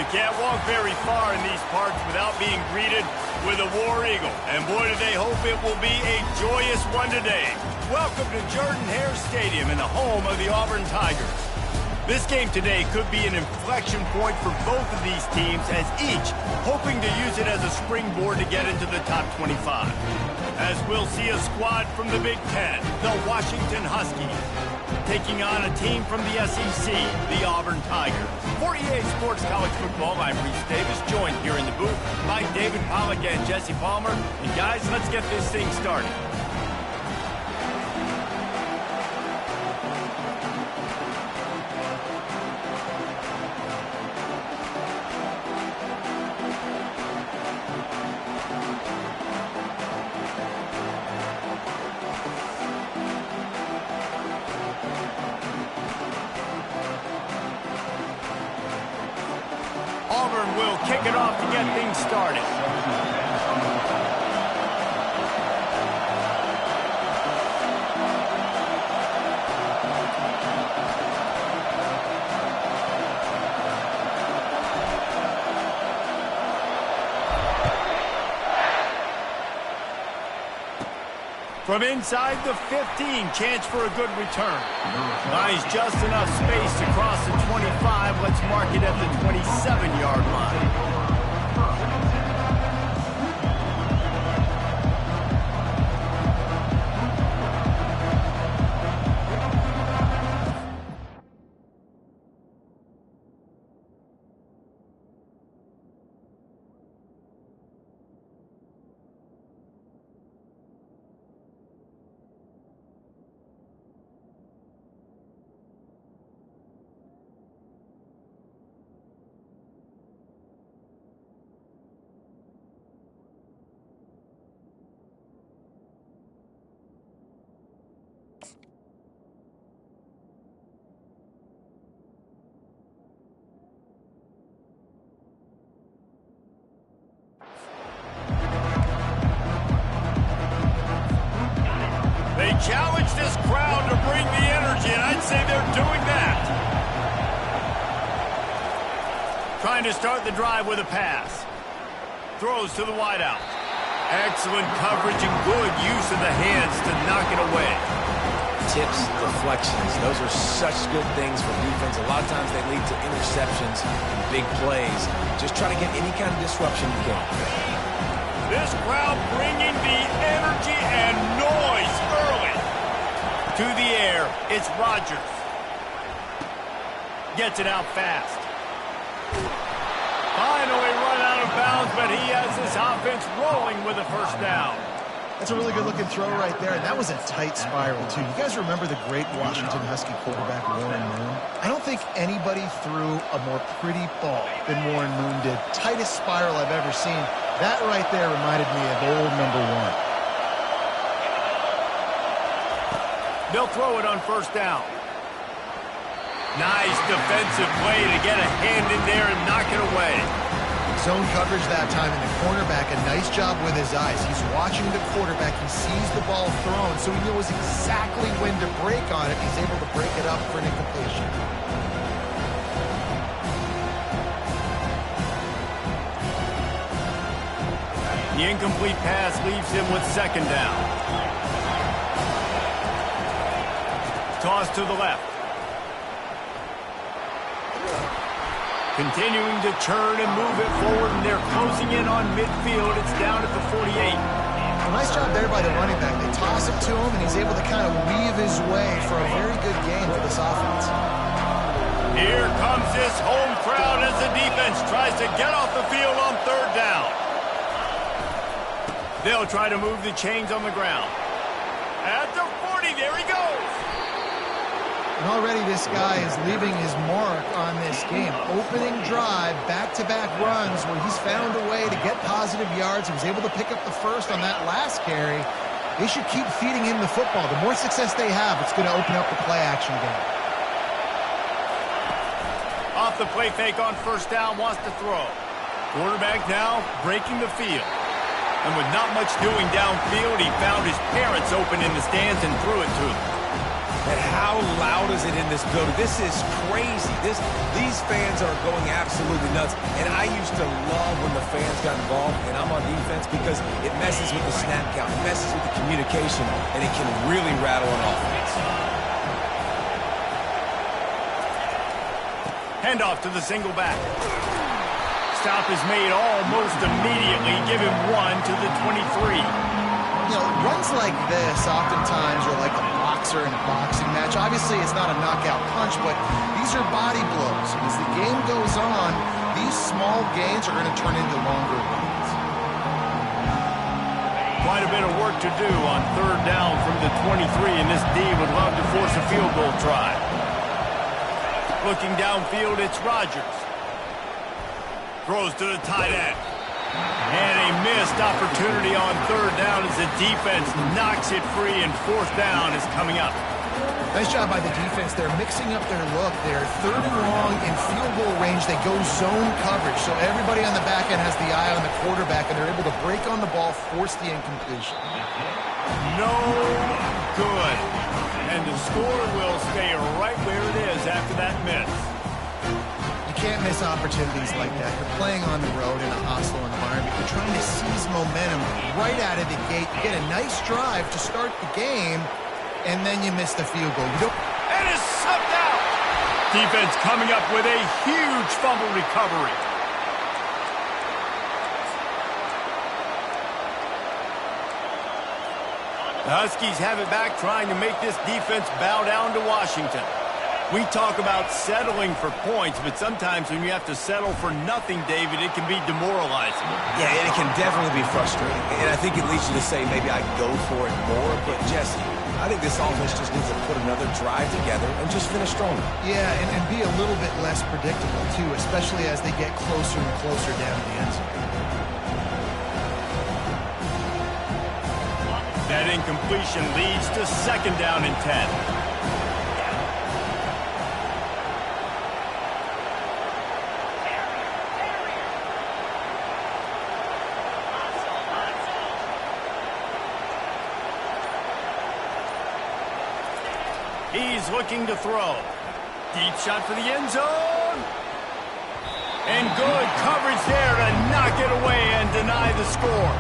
You can't walk very far in these parts without being greeted with a War Eagle. And boy, do they hope it will be a joyous one today. Welcome to Jordan-Hare Stadium and the home of the Auburn Tigers. This game today could be an inflection point for both of these teams, as each hoping to use it as a springboard to get into the top 25. As we'll see a squad from the Big Ten, the Washington Huskies, taking on a team from the SEC, the Auburn Tigers. For EA Sports College Football, I'm Reese Davis, joined here in the booth by David Pollack and Jesse Palmer. And guys, let's get this thing started. Auburn will kick it off to get things started. From inside the 15, chance for a good return. Buys just enough space to cross the 25. Let's mark it at the 27-yard line. They challenge this crowd to bring the energy, and I'd say they're doing that. Trying to start the drive with a pass. Throws to the wideout. Excellent coverage and good use of the hands to knock it away. Tips, deflections, those are such good things for defense. A lot of times they lead to interceptions and big plays. Just try to get any kind of disruption you can. This crowd bringing the energy and noise early. To the air, it's Rodgers. Gets it out fast. Finally run out of bounds, but he has this offense rolling with a first down. That's a really good-looking throw right there, and that was a tight spiral, too. You guys remember the great Washington Husky quarterback, Warren Moon? I don't think anybody threw a more pretty ball than Warren Moon did. Tightest spiral I've ever seen. That right there reminded me of old number one. They'll throw it on first down. Nice defensive play to get a hand in there and knock it away. Zone coverage that time, and the cornerback, a nice job with his eyes. He's watching the quarterback. He sees the ball thrown, so he knows exactly when to break on it. He's able to break it up for an incompletion. The incomplete pass leaves him with second down. Toss to the left. Continuing to churn and move it forward, and they're closing in on midfield. It's down at the 48. Well, nice job there by the running back. They toss it to him, and he's able to kind of weave his way for a very good gain for this offense. Here comes this home crowd as the defense tries to get off the field on third down. They'll try to move the chains on the ground. At the 40, there he goes. And already this guy is leaving his mark on this game. Opening drive, back-to-back runs where he's found a way to get positive yards. He was able to pick up the first on that last carry. They should keep feeding him the football. The more success they have, it's going to open up the play-action game. Off the play fake on first down, wants to throw. Quarterback now breaking the field. And with not much doing downfield, he found his parents open in the stands and threw it to them. And how loud is it in this building? This is crazy. These fans are going absolutely nuts. And I used to love when the fans got involved, and I'm on defense, because it messes with the snap count, it messes with the communication, and it can really rattle an offense. Handoff to the single back. Stop is made almost immediately. Give him 1 to the 23. You know, runs like this oftentimes are like a boxer in a boxing match. Obviously, it's not a knockout punch, but these are body blows. And as the game goes on, these small gains are going to turn into longer runs. Quite a bit of work to do on 3rd down from the 23, and this D would love to force a field goal try. Looking downfield, it's Rodgers. Throws to the tight end. And a missed opportunity on 3rd down as the defense knocks it free, and 4th down is coming up. Nice job by the defense. They're mixing up their look. They're 3rd and long in field goal range. They go zone coverage. So everybody on the back end has the eye on the quarterback, and they're able to break on the ball, force the incompletion. No good. And the score will stay right where it is after that miss. You can't miss opportunities like that. You're playing on the road in a hostile environment. You're trying to seize momentum right out of the gate. You get a nice drive to start the game, and then you miss the field goal. And it's sucked out. Defense coming up with a huge fumble recovery. The Huskies have it back, trying to make this defense bow down to Washington. We talk about settling for points, but sometimes when you have to settle for nothing, David, it can be demoralizing. Yeah, and it can definitely be frustrating. And I think it leads you to say maybe I go for it more. But, Jesse, I think this offense just needs to put another drive together and just finish stronger. Yeah, and be a little bit less predictable, too, especially as they get closer and closer down the end zone. That incompletion leads to 2nd down and 10. He's looking to throw. Deep shot for the end zone. And good coverage there to knock it away and deny the score.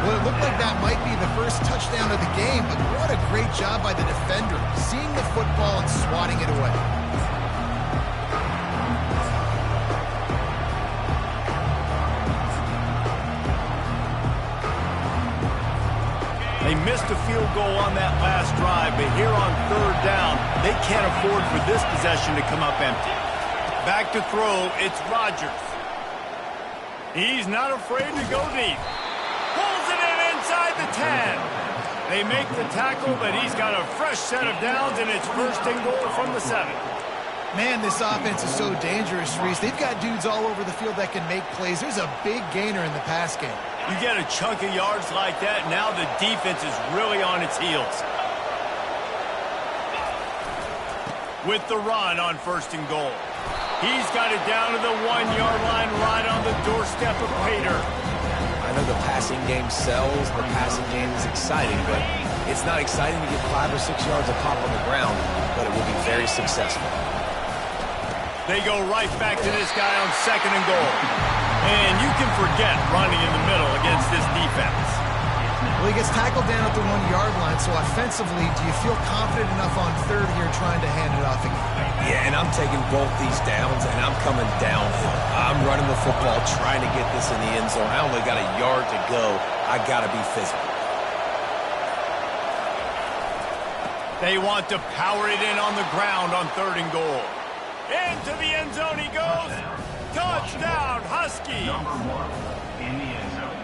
Well, it looked like that might be the first touchdown of the game, but what a great job by the defender, seeing the football and swatting it away. They missed a field goal on that last drive, but here on 3rd down, they can't afford for this possession to come up empty. Back to throw, it's Rodgers. He's not afraid to go deep. Pulls it in inside the 10. They make the tackle, but he's got a fresh set of downs, and it's 1st and goal from the 7. Man, this offense is so dangerous, Reese. They've got dudes all over the field that can make plays. There's a big gainer in the pass game. You get a chunk of yards like that, now the defense is really on its heels. With the run on 1st and goal. He's got it down to the 1-yard line, right on the doorstep of Pater. I know the passing game sells, the passing game is exciting, but it's not exciting to get 5 or 6 yards of pop on the ground, but it will be very successful. They go right back to this guy on 2nd and goal. And you can forget running in the middle against this defense. Well, he gets tackled down at the 1-yard line, so offensively, do you feel confident enough on 3rd here trying to hand it off again? Yeah, and I'm taking both these downs, and I'm coming downhill. I'm running the football, trying to get this in the end zone. I only got a yard to go. I got to be physical. They want to power it in on the ground on 3rd and goal. Into the end zone he goes. Touchdown, Husky. Number 1 in the end zone.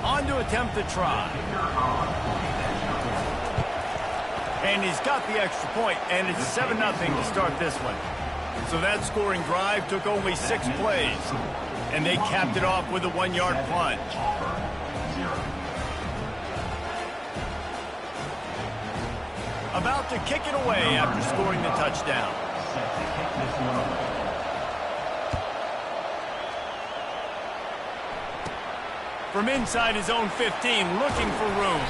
On to attempt the try. And he's got the extra point, and it's 7-0 to start this one. So that scoring drive took only 6 plays, and they capped it off with a 1-yard plunge. About to kick it away after scoring the touchdown. From inside his own 15, looking for room.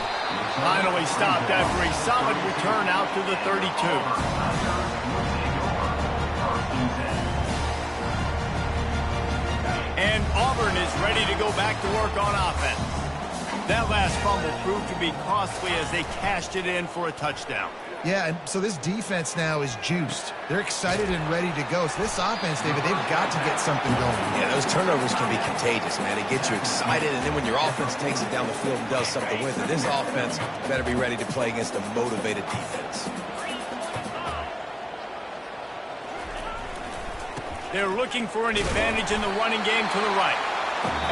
Finally stopped after a solid return out to the 32. And Auburn is ready to go back to work on offense. That last fumble proved to be costly as they cashed it in for a touchdown. Yeah, and so this defense now is juiced. They're excited and ready to go. So this offense, David, they've got to get something going. Yeah, those turnovers can be contagious, man. It gets you excited, and then when your offense takes it down the field and does something with it, this offense better be ready to play against a motivated defense. They're looking for an advantage in the running game to the right.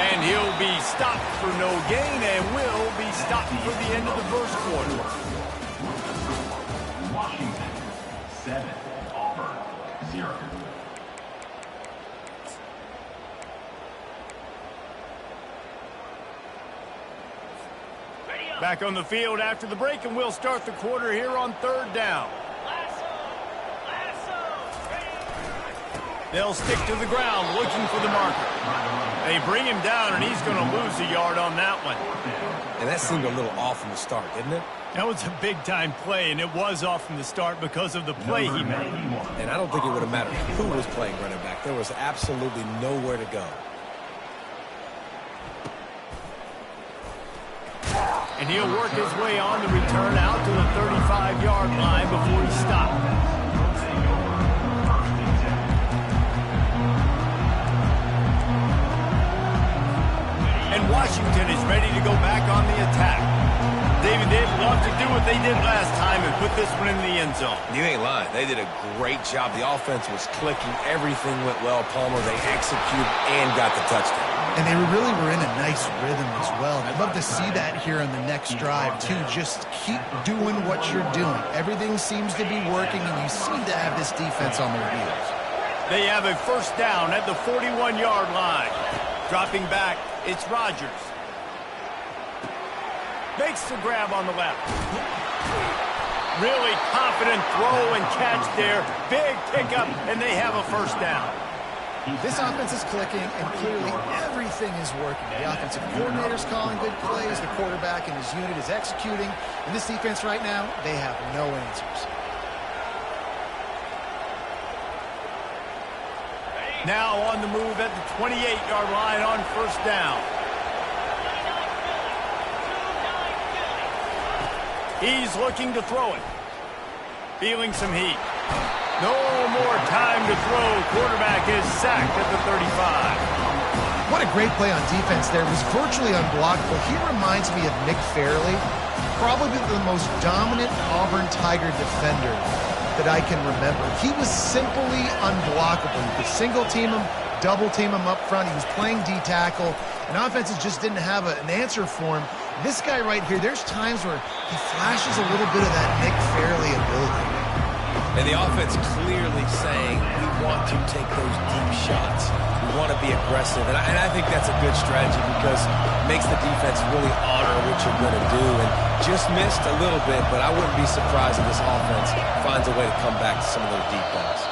And he'll be stopped for no gain and will be stopped for the end of the first quarter. Washington, 7. Auburn, 0. Back on the field after the break, and we'll start the quarter here on 3rd down. They'll stick to the ground looking for the marker. They bring him down, and he's going to lose a yard on that one. And that seemed a little off from the start, didn't it? That was a big-time play, and it was off from the start because of the play he made. And I don't think it would have mattered who was playing running back. There was absolutely nowhere to go. And he'll work his way on the return out to the 35-yard line before he stopped. And Washington is ready to go back on the attack. David, they'd love to do what they did last time and put this one in the end zone. You ain't lying. They did a great job. The offense was clicking. Everything went well. Palmer, they executed and got the touchdown. And they really were in a nice rhythm as well. And I'd love to see that here on the next drive, too. Just keep doing what you're doing. Everything seems to be working, and you seem to have this defense on their heels. They have a first down at the 41-yard line. Dropping back, it's Rodgers. Makes the grab on the left. Really confident throw and catch there. Big pickup, and they have a first down. This offense is clicking, and clearly everything is working. The offensive coordinator's calling good plays. The quarterback and his unit is executing. And this defense right now, they have no answers. Now on the move at the 28-yard line on first down. He's looking to throw it. Feeling some heat. No more time to throw. Quarterback is sacked at the 35. What a great play on defense there. It was virtually unblockable. He reminds me of Nick Fairley, probably the most dominant Auburn Tiger defender that I can remember. He was simply unblockable. You could single team him, double team him up front. He was playing D-tackle, and offenses just didn't have an answer for him. This guy right here, there's times where he flashes a little bit of that Nick Fairley ability. And the offense clearly saying, we want to take those deep shots. We want to be aggressive. And I think that's a good strategy because it makes the defense really honor what you're going to do. And just missed a little bit, but I wouldn't be surprised if this offense finds a way to come back to some of those deep balls.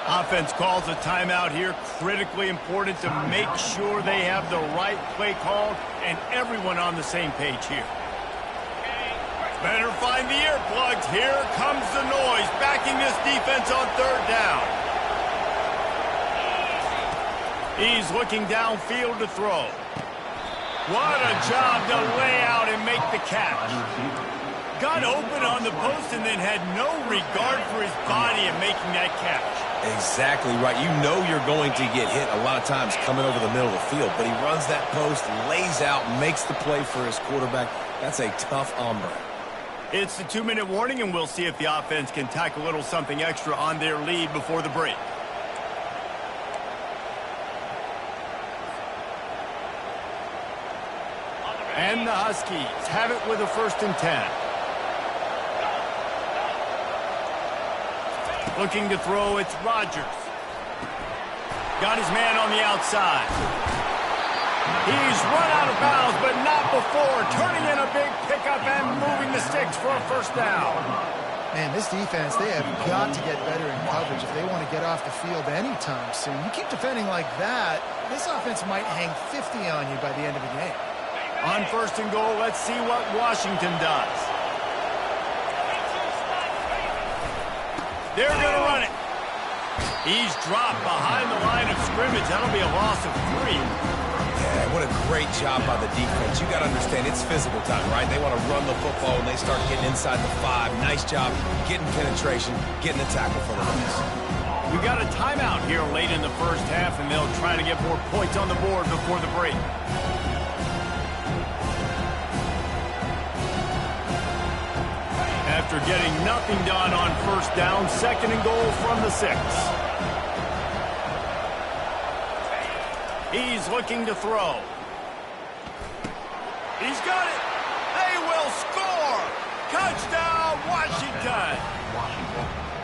Offense calls a timeout here. Critically important to make sure they have the right play called and everyone on the same page here. Better find the earplugs. Here comes the noise, backing this defense on third down. He's looking downfield to throw. What a job to lay out and make the catch. Got open on the post and then had no regard for his body in making that catch. Exactly right. You know you're going to get hit a lot of times coming over the middle of the field, but he runs that post, lays out, makes the play for his quarterback. That's a tough hombre. It's the 2-minute warning, and we'll see if the offense can tack a little something extra on their lead before the break. And the Huskies have it with a 1st and 10. Looking to throw, it's Rodgers. Got his man on the outside. He's run out of bounds, but not before. Turning in a big pickup and moving the sticks for a first down. Man, this defense, they have got to get better in coverage if they want to get off the field anytime soon. You keep defending like that, this offense might hang 50 on you by the end of the game. On first and goal, let's see what Washington does. They're going to run it. He's dropped behind the line of scrimmage. That'll be a loss of 3. Yeah, what a great job by the defense. You got to understand, it's physical time, right? They want to run the football, and they start getting inside the 5. Nice job getting penetration, getting a tackle for the loss. We've got a timeout here late in the first half, and they'll try to get more points on the board before the break. After getting nothing done on first down, second and goal from the 6. He's looking to throw. He's got it. They will score. Touchdown, Washington.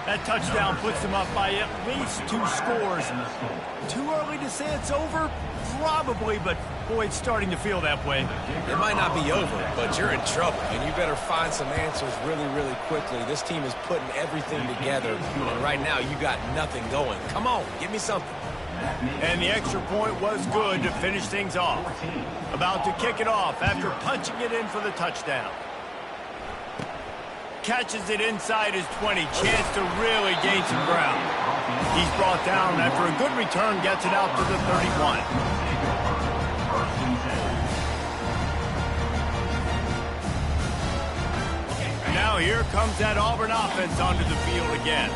That touchdown puts them up by at least 2 scores. Too early to say it's over? Probably, but boy, it's starting to feel that way. It might not be over, but you're in trouble, and you better find some answers really, really quickly. This team is putting everything together, and right now you got nothing going. Come on, give me something. And the extra point was good to finish things off. About to kick it off after punching it in for the touchdown. Catches it inside his 20. Chance to really gain some ground. He's brought down after a good return, gets it out to the 31. Now here comes that Auburn offense onto the field again.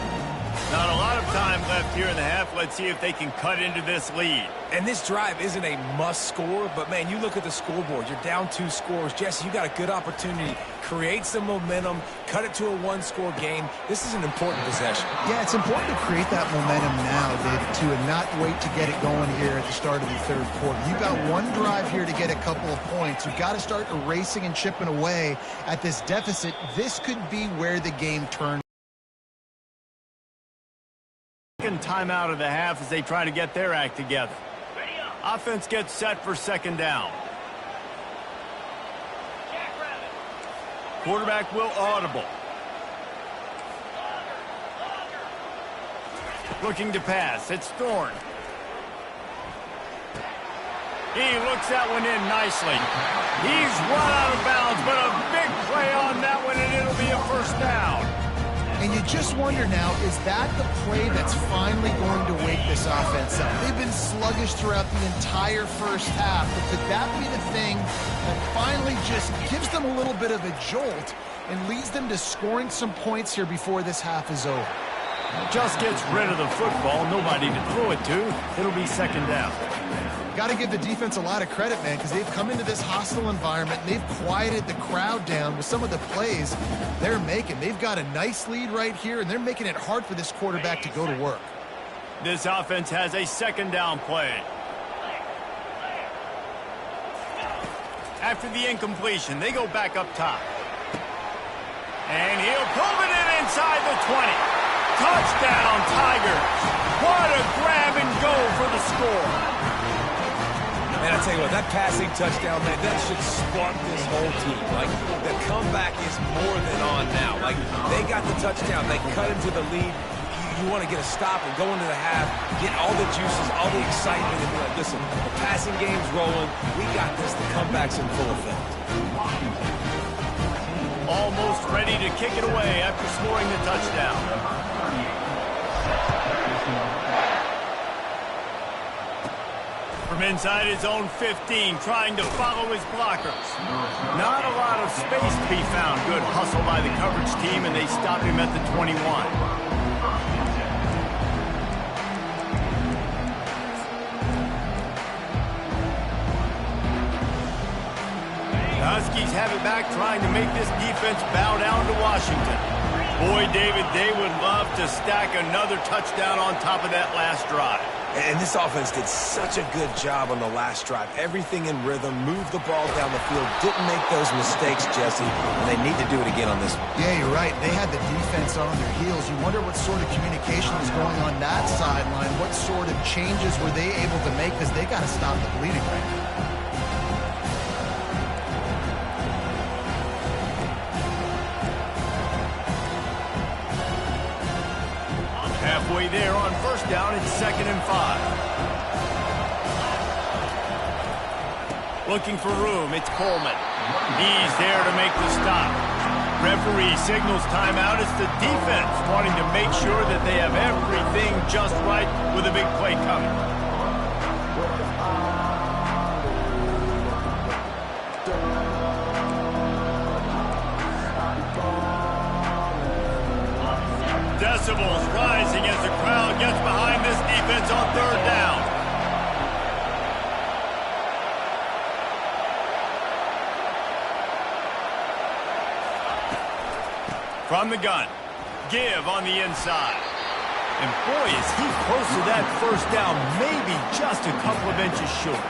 Not a lot of time left here in the half. Let's see if they can cut into this lead. And this drive isn't a must score, but man, you look at the scoreboard. You're down 2 scores. Jesse, you got a good opportunity. Create some momentum. Cut it to a 1-score game. This is an important possession. Yeah, it's important to create that momentum now, David, too, and not wait to get it going here at the start of the third quarter. You've got one drive here to get a couple of points. You've got to start erasing and chipping away at this deficit. This could be where the game turns. Second time out of the half as they try to get their act together. Offense gets set for second down. Quarterback will audible. Looking to pass. It's Thorne. He looks that one in nicely. He's run out of bounds, but a big play on that one, and it'll be a first down. And you just wonder now, is that the play that's finally going to wake this offense up? They've been sluggish throughout the entire first half, but could that be the thing that finally just gives them a little bit of a jolt and leads them to scoring some points here before this half is over? Just gets rid of the football, nobody to throw it to. It'll be second down. Got to give the defense a lot of credit, man, because they've come into this hostile environment and they've quieted the crowd down with some of the plays they're making. They've got a nice lead right here, and they're making it hard for this quarterback to go to work. This offense has a second down play. After the incompletion, they go back up top. And he'll pull it in inside the 20. Touchdown, Tigers. What a grab and go for the score. Man, I tell you what, that passing touchdown, man, that should spark this whole team. Like, the comeback is more than on now. Like, they got the touchdown. They cut into the lead. You want to get a stop and go into the half, get all the juices, all the excitement, and be like, listen, the passing game's rolling. We got this. The comeback's in full effect. Almost ready to kick it away after scoring the touchdown. From inside his own 15, trying to follow his blockers. Not a lot of space to be found. Good hustle by the coverage team, and they stop him at the 21. Huskies have it back, trying to make this defense bow down to Washington. Boy, David, they would love to stack another touchdown on top of that last drive. And this offense did such a good job on the last drive. Everything in rhythm, moved the ball down the field, didn't make those mistakes, Jesse, and they need to do it again on this one. Yeah, you're right. They had the defense on their heels. You wonder what sort of communication was going on that sideline. What sort of changes were they able to make, because they got to stop the bleeding right now. Halfway there on first down, it's 2nd and 5. Looking for room, it's Coleman. He's there to make the stop. Referee signals timeout. It's the defense wanting to make sure that they have everything just right with a big play coming. Decibels rising as the crowd gets behind this defense on third down. From the gun, Give on the inside. And boy, is he close to that first down, maybe just a couple of inches short.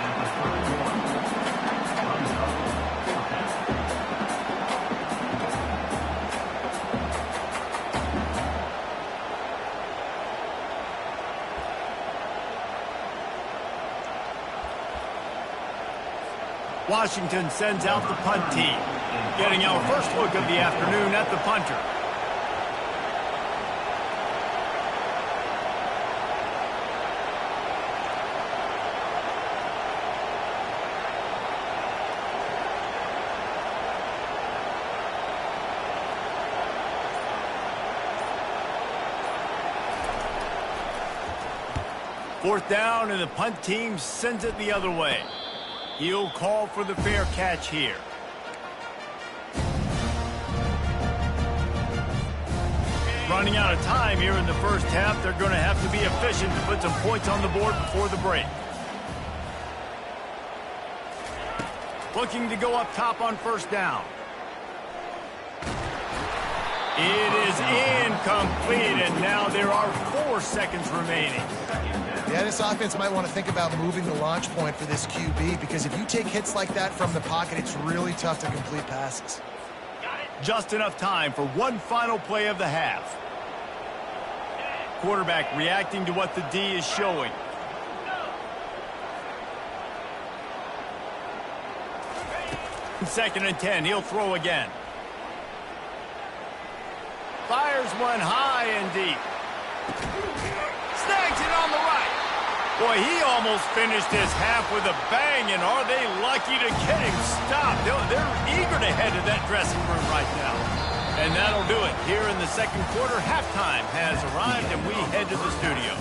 Washington sends out the punt team. Getting our first look of the afternoon at the punter. Fourth down, and the punt team sends it the other way. He'll call for the fair catch here. Running out of time here in the first half. They're going to have to be efficient to put some points on the board before the break. Looking to go up top on first down. It is incomplete, and now there are 4 seconds remaining. Yeah, this offense might want to think about moving the launch point for this QB, because if you take hits like that from the pocket, it's really tough to complete passes. Just enough time for one final play of the half. Quarterback reacting to what the D is showing. Second and 10, he'll throw again. Fires one high and deep. Snags it on the right. Boy, he almost finished his half with a bang, and are they lucky to get him stopped? They're eager to head to that dressing room right now. And that'll do it. Here in the second quarter, halftime has arrived, and we head to the studio.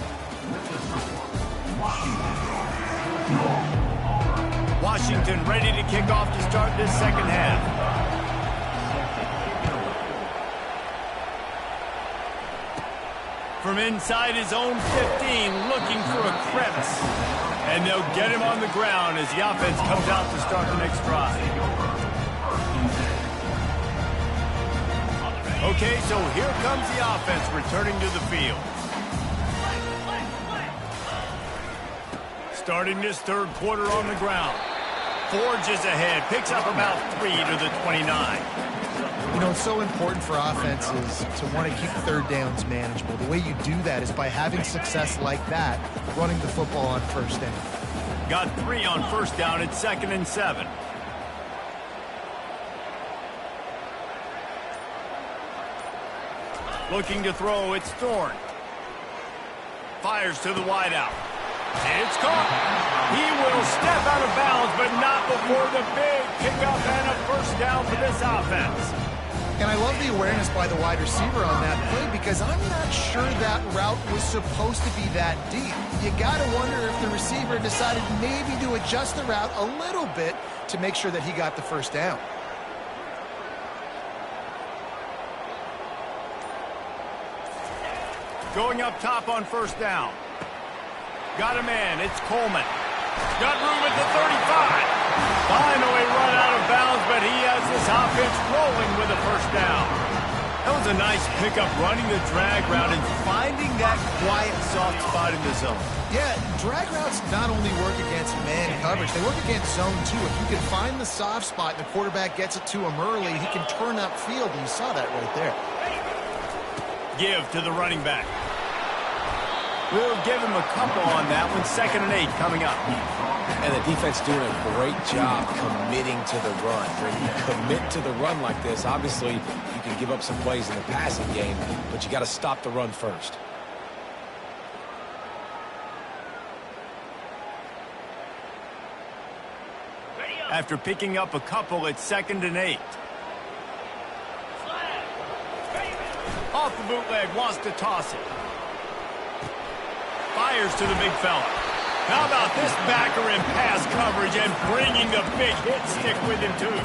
Washington ready to kick off to start this second half. From inside his own 15, looking for a crevice. And they'll get him on the ground as the offense comes out to start the next drive. Okay, so here comes the offense returning to the field. Starting this third quarter on the ground. Forges ahead, picks up about 3 to the 29. You know, it's so important for offenses to want to keep third downs manageable. The way you do that is by having success like that, running the football on first down. Got 3 on first down at 2nd and 7. Looking to throw, it's Thorne. Fires to the wideout. It's caught. He will step out of bounds, but not before the big pickup and a first down for this offense. And I love the awareness by the wide receiver on that play, because I'm not sure that route was supposed to be that deep. You got to wonder if the receiver decided maybe to adjust the route a little bit to make sure that he got the first down. Going up top on first down. Got a man. It's Coleman. Got room at the 35. Finally run out of bounds, but he has this offense rolling with a first down. That was a nice pickup, running the drag route and finding that quiet, soft spot in the zone. Yeah, drag routes not only work against man coverage, they work against zone too. If you can find the soft spot and the quarterback gets it to him early, he can turn upfield, and you saw that right there. Give to the running back. We'll give him a couple on that one. 2nd and 8 coming up. And the defense doing a great job committing to the run. When you commit to the run like this, obviously you can give up some plays in the passing game, but you got to stop the run first. Ready after picking up a couple at 2nd and 8. Off the bootleg, wants to toss it. Fires to the big fella. How about this backer in pass coverage and bringing the big hit stick with him, too?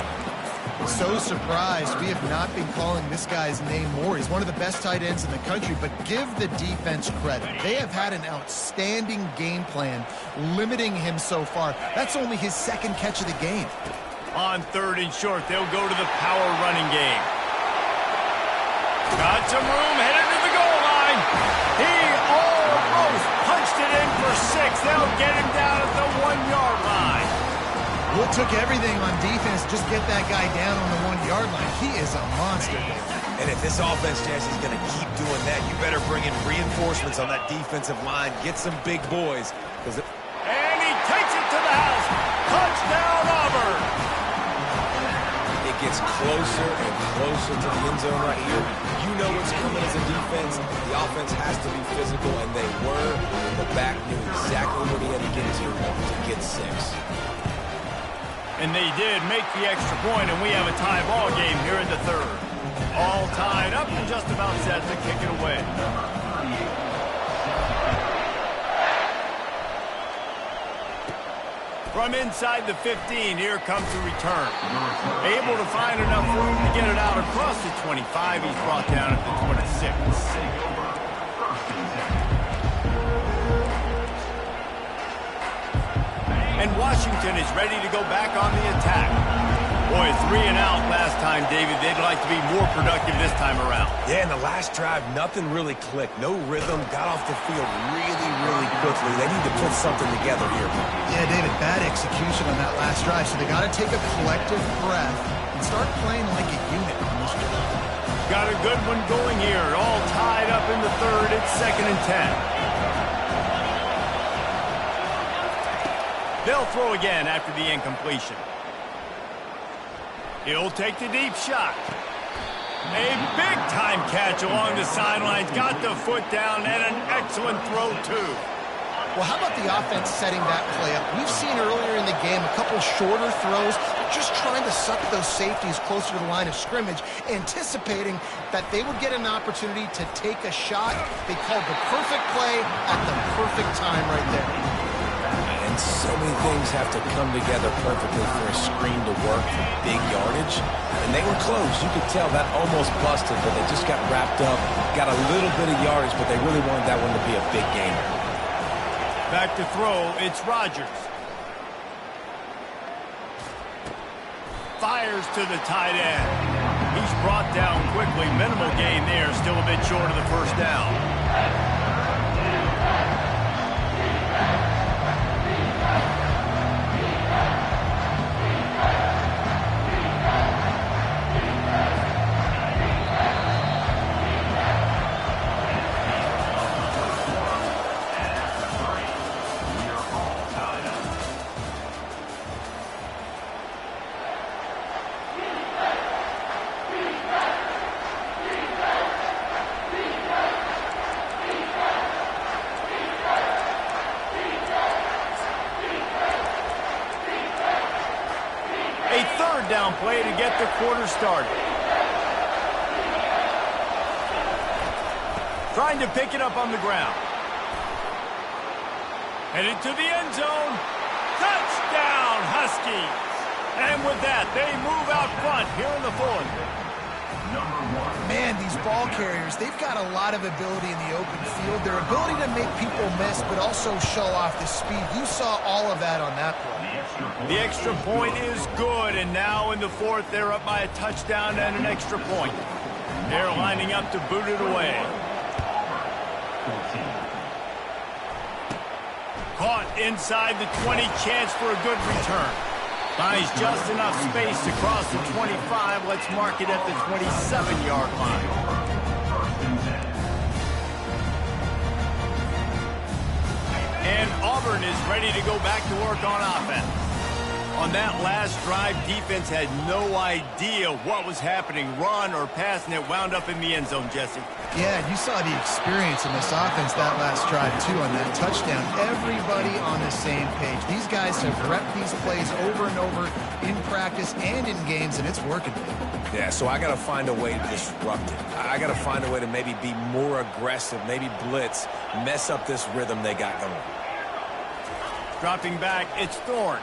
So surprised we have not been calling this guy's name more. He's one of the best tight ends in the country, but give the defense credit. They have had an outstanding game plan limiting him so far. That's only his 2nd catch of the game. On 3rd and short, they'll go to the power running game. Got some room, headed to the goal line. He almost punched it in for 6. They'll get him down at the 1-yard line. Well, it took everything on defense to just get that guy down on the 1-yard line. He is a monster. And if this offense, Jesse, is going to keep doing that, you better bring in reinforcements on that defensive line. Get some big boys. And he takes it to the house. Touchdown, Auburn. It gets closer and closer to the end zone right here. You know what's coming as a defense. The offense has to be physical, and they were. The back knew exactly what he had to get to get 6. And they did make the extra point, and we have a tie ball game here in the 3rd. All tied up and just about set to kick it away. From inside the 15, here comes the return. Able to find enough room to get it out across the 25. He's brought down at the 26. And Washington is ready to go back on the attack. Boy, 3 and out last time, David. They'd like to be more productive this time around. Yeah, in the last drive, nothing really clicked. No rhythm. Got off the field really quickly. They need to put something together here. Yeah, David, bad execution on that last drive. So they got to take a collective breath and start playing like a unit on this drive. Got a good one going here. All tied up in the 3rd. It's 2nd and 10. They'll throw again after the incompletion. He'll take the deep shot. A big-time catch along the sidelines. Got the foot down and an excellent throw, too. Well, how about the offense setting that play up? We've seen earlier in the game a couple shorter throws, just trying to suck those safeties closer to the line of scrimmage, anticipating that they would get an opportunity to take a shot. They called the perfect play at the perfect time right there. And so many things have to come together perfectly for a screen to work for big yardage. And they were close. You could tell that almost busted, but they just got wrapped up, got a little bit of yardage, but they really wanted that one to be a big gainer. Back to throw, it's Rodgers. Fires to the tight end. He's brought down quickly. Minimal gain there, still a bit short of the 1st down. Down play to get the quarter started. Trying to pick it up on the ground. Headed to the end zone. Touchdown, Huskies. And with that, they move out front here in the 4th. Man, these ball carriers, they've got a lot of ability in the open field. Their ability to make people miss, but also show off the speed. You saw all of that on that play. The extra point is good, and now in the 4th, they're up by a touchdown and an extra point. They're lining up to boot it away. Caught inside the 20, chance for a good return. Finds just enough space to cross the 25. Let's mark it at the 27-yard line. And Auburn is ready to go back to work on offense. On that last drive, defense had no idea what was happening, run or pass, and it wound up in the end zone, Jesse. Yeah, you saw the experience in this offense that last drive, too, on that touchdown. Everybody on the same page. These guys have repped these plays over and over in practice and in games, and it's working. Yeah, so I got to find a way to disrupt it. I got to find a way to maybe be more aggressive, maybe blitz, mess up this rhythm they got going. Dropping back, it's Thorne.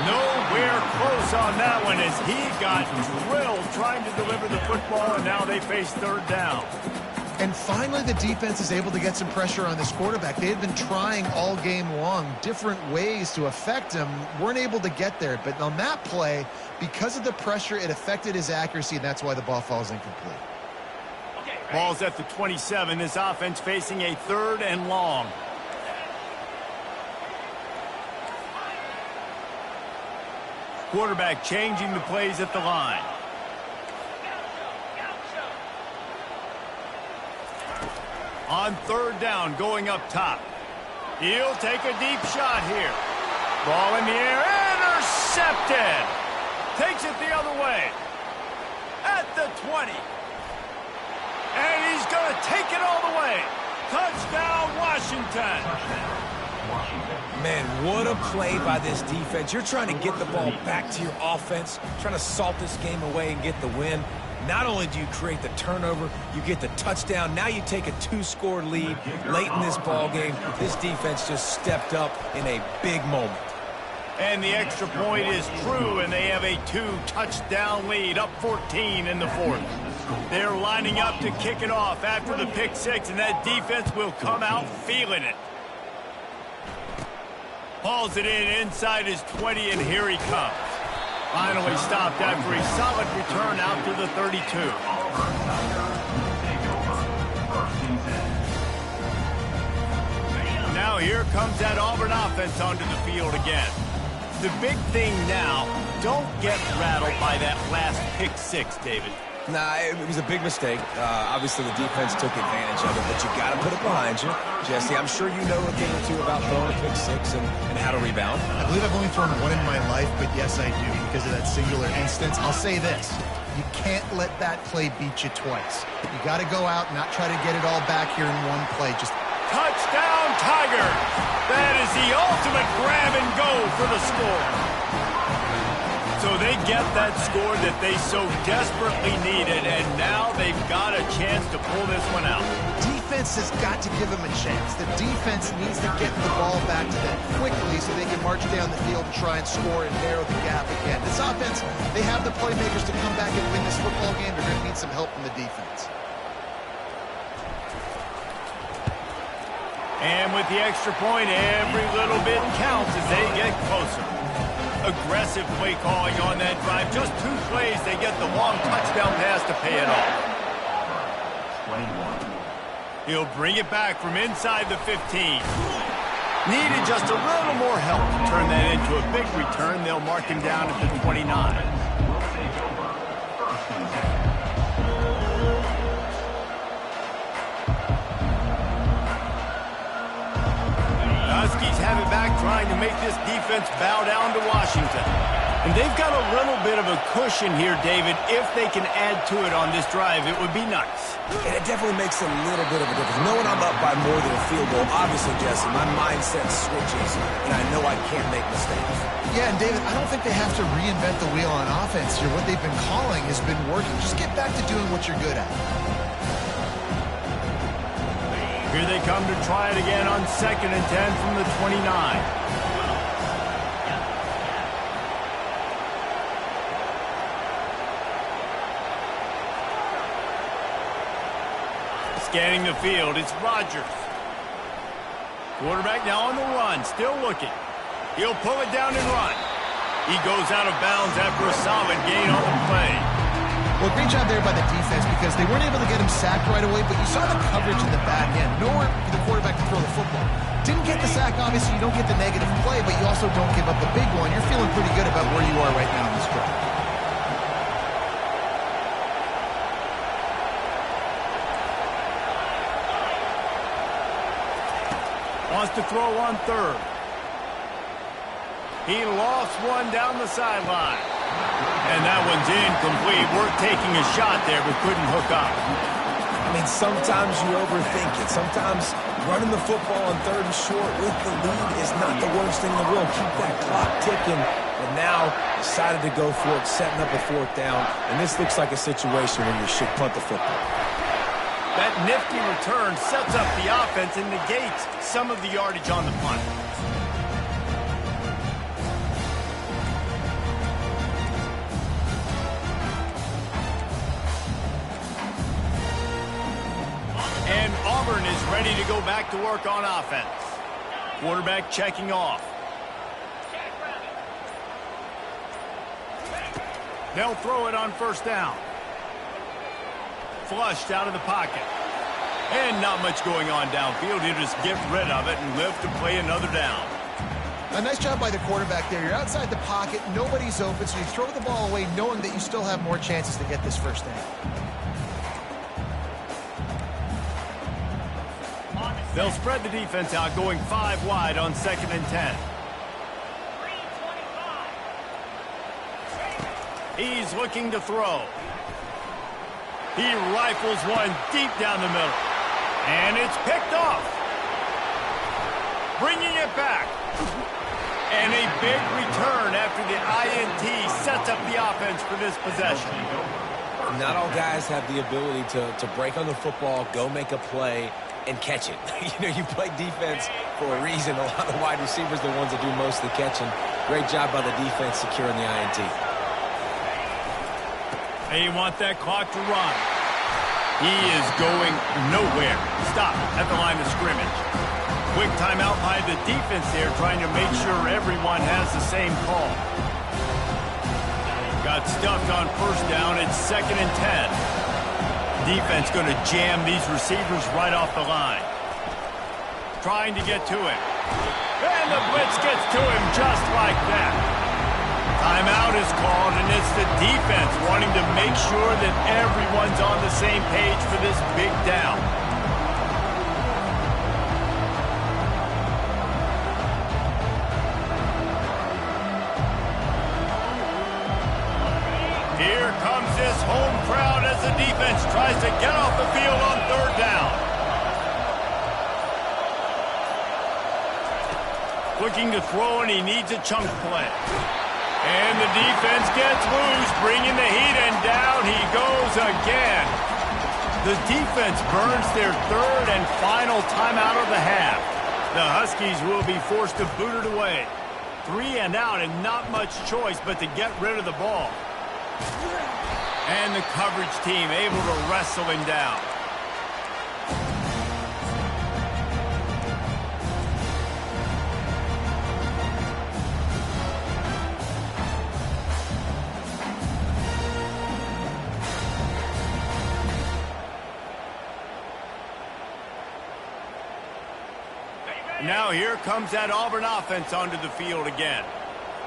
Nowhere close on that one as he got drilled trying to deliver the football, and now they face third down. And finally, the defense is able to get some pressure on this quarterback. They had been trying all game long different ways to affect him, weren't able to get there. But on that play, because of the pressure, it affected his accuracy, and that's why the ball falls incomplete. Ball's at the 27. This offense facing a 3rd and long. Quarterback changing the plays at the line. On 3rd down, going up top. He'll take a deep shot here. Ball in the air, intercepted. Takes it the other way. At the 20. And he's going to take it all the way. Touchdown, Washington. Man, what a play by this defense. You're trying to get the ball back to your offense, trying to salt this game away and get the win. Not only do you create the turnover, you get the touchdown. Now you take a 2-score lead late in this ball game. This defense just stepped up in a big moment. And the extra point is true, and they have a 2-touchdown lead, up 14 in the 4th. They're lining up to kick it off after the pick 6, and that defense will come out feeling it. Hauls it in inside his 20, and here he comes. Finally stopped after a solid return out to the 32. Now here comes that Auburn offense onto the field again. The big thing now, don't get rattled by that last pick 6, David. Nah, it was a big mistake. Obviously, the defense took advantage of it, but you got to put it behind you. Jesse, I'm sure you know a thing or two about throwing a pick 6 and how to rebound. I believe I've only thrown one in my life, but yes, I do because of that singular instance. I'll say this. You can't let that play beat you twice. You got to go out and not try to get it all back here in one play. Just touchdown, Tiger! That is the ultimate grab and go for the score. So they get that score that they so desperately needed, and now they've got a chance to pull this one out. Defense has got to give them a chance. The defense needs to get the ball back to them quickly so they can march down the field and try and score and narrow the gap again. This offense, they have the playmakers to come back and win this football game. They're going to need some help from the defense. And with the extra point, every little bit counts as they get closer. Aggressive play calling on that drive. Just 2 plays, they get the long touchdown pass to pay it off. 21. He'll bring it back from inside the 15. Needed just a little more help to turn that into a big return. They'll mark him down at the 29. Huskies have it back, trying to make this defense bow down to Washington. And they've got a little bit of a cushion here, David. If they can add to it on this drive, it would be nice. And it definitely makes a little bit of a difference. Knowing I'm up by more than a field goal, obviously, Jesse, my mindset switches, and I know I can't make mistakes. Yeah, and David, I don't think they have to reinvent the wheel on offense here. What they've been calling has been working. Just get back to doing what you're good at. Here they come to try it again on 2nd and 10 from the 29. Scanning the field, it's Rodgers. Quarterback now on the run, still looking. He'll pull it down and run. He goes out of bounds after a solid gain on the play. Well, great job there by the defense because they weren't able to get him sacked right away, but you saw the coverage in the back end. Nowhere for the quarterback to throw the football. Didn't get the sack, obviously. You don't get the negative play, but you also don't give up a big one. You're feeling pretty good about where you are right now in this drive. Wants to throw on 3rd. He lost one down the sideline. And that one's incomplete. Worth taking a shot there, but couldn't hook up. I mean, sometimes you overthink it. Sometimes running the football on 3rd and short with the lead is not the worst thing in the world. Keep that clock ticking. But now decided to go for it, setting up a 4th down. And this looks like a situation where you should punt the football. That nifty return sets up the offense and negates some of the yardage on the punt. And Auburn is ready to go back to work on offense. Quarterback checking off. They'll throw it on 1st down. Flushed out of the pocket. And not much going on downfield. He'll just get rid of it and live to play another down. A nice job by the quarterback there. You're outside the pocket. Nobody's open, so you throw the ball away knowing that you still have more chances to get this 1st down. They'll spread the defense out, going 5 wide on 2nd and 10. He's looking to throw. He rifles one deep down the middle. And it's picked off. Bringing it back. And a big return after the INT sets up the offense for this possession. Not all guys have the ability to break on the football, go make a play, and catch it. You play defense for a reason. A lot of wide receivers are the ones that do most of the catching. Great job by the defense securing the INT. They want that clock to run. He is going nowhere. Stop at the line of scrimmage. Quick timeout by the defense there, trying to make sure everyone has the same call. Got stuffed on 1st down. It's 2nd and 10. Defense going to jam these receivers right off the line. Trying to get to him. And the blitz gets to him just like that. Timeout is called, and it's the defense wanting to make sure that everyone's on the same page for this big down. Here comes this home crowd as the defense tries to get off the field on 3rd down. Looking to throw, and he needs a chunk play. And the defense gets loose, bringing the heat, and down he goes again. The defense burns their 3rd and final timeout of the half. The Huskies will be forced to boot it away. 3 and out, and not much choice but to get rid of the ball. And the coverage team able to wrestle him down. Now here comes that Auburn offense onto the field again.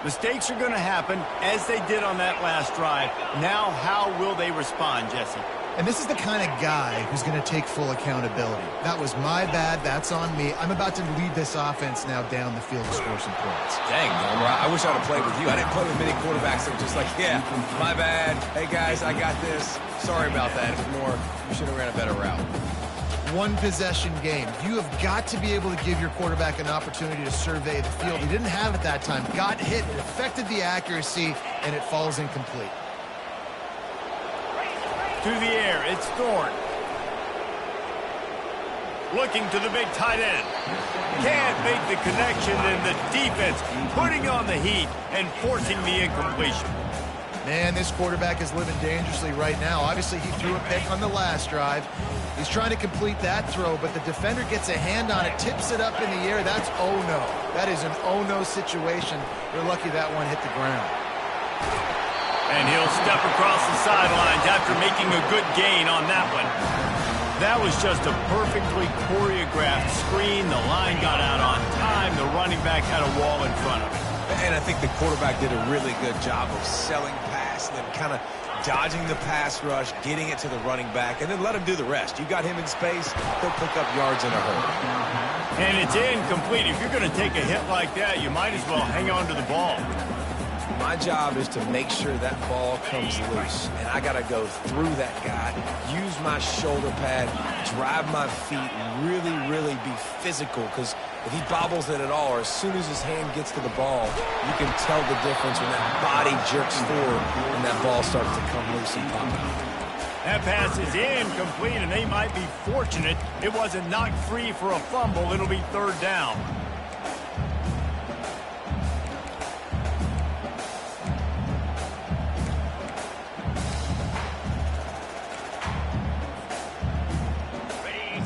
Mistakes are going to happen, as they did on that last drive. Now, how will they respond, Jesse? And this is the kind of guy who's going to take full accountability. That was my bad. That's on me. I'm about to lead this offense now down the field to score some points. Dang, Gomer, I wish I would have played with you. I didn't play with many quarterbacks that were just like, yeah, my bad. Hey, guys, I got this. Sorry about that. It's more, you should have ran a better route. One possession game. You have got to be able to give your quarterback an opportunity to survey the field. He didn't have it that time. Got hit. It affected the accuracy, and it falls incomplete. To the air, it's Thorne. Looking to the big tight end. Can't make the connection, and the defense putting on the heat and forcing the incompletion. Man, this quarterback is living dangerously right now. Obviously, he threw a pick on the last drive. He's trying to complete that throw, but the defender gets a hand on it, tips it up in the air. That's oh-no. That is an oh-no situation. You're lucky that one hit the ground. And he'll step across the sidelines after making a good gain on that one. That was just a perfectly choreographed screen. The line got out on time. The running back had a wall in front of it. And I think the quarterback did a really good job of selling past and then kind of dodging the pass rush, getting it to the running back, and then let him do the rest. You got him in space, he'll pick up yards in a hurry. And it's incomplete. If you're going to take a hit like that, you might as well hang on to the ball. My job is to make sure that ball comes loose, and I got to go through that guy, use my shoulder pad, drive my feet, really, really be physical, because if he bobbles it at all, or as soon as his hand gets to the ball, you can tell the difference when that body jerks forward and that ball starts to come loose and pop out. That pass is incomplete, and they might be fortunate it wasn't knocked free for a fumble. It'll be third down.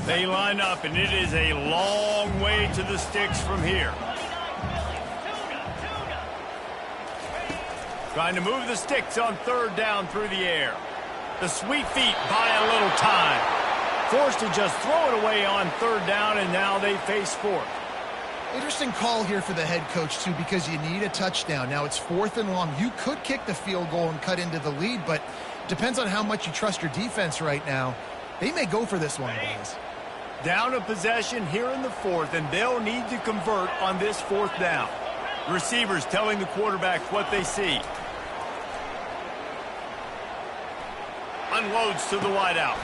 They line up, and it is a long way to the sticks from here. Trying to move the sticks on third down through the air. The sweet feet buy a little time. Forced to just throw it away on third down, and now they face fourth. Interesting call here for the head coach, too, because you need a touchdown. Now it's 4th and long. You could kick the field goal and cut into the lead, but depends on how much you trust your defense right now. They may go for this one, guys. Down a possession here in the fourth, and they'll need to convert on this 4th down. Receivers telling the quarterback what they see. Unloads to the wideout.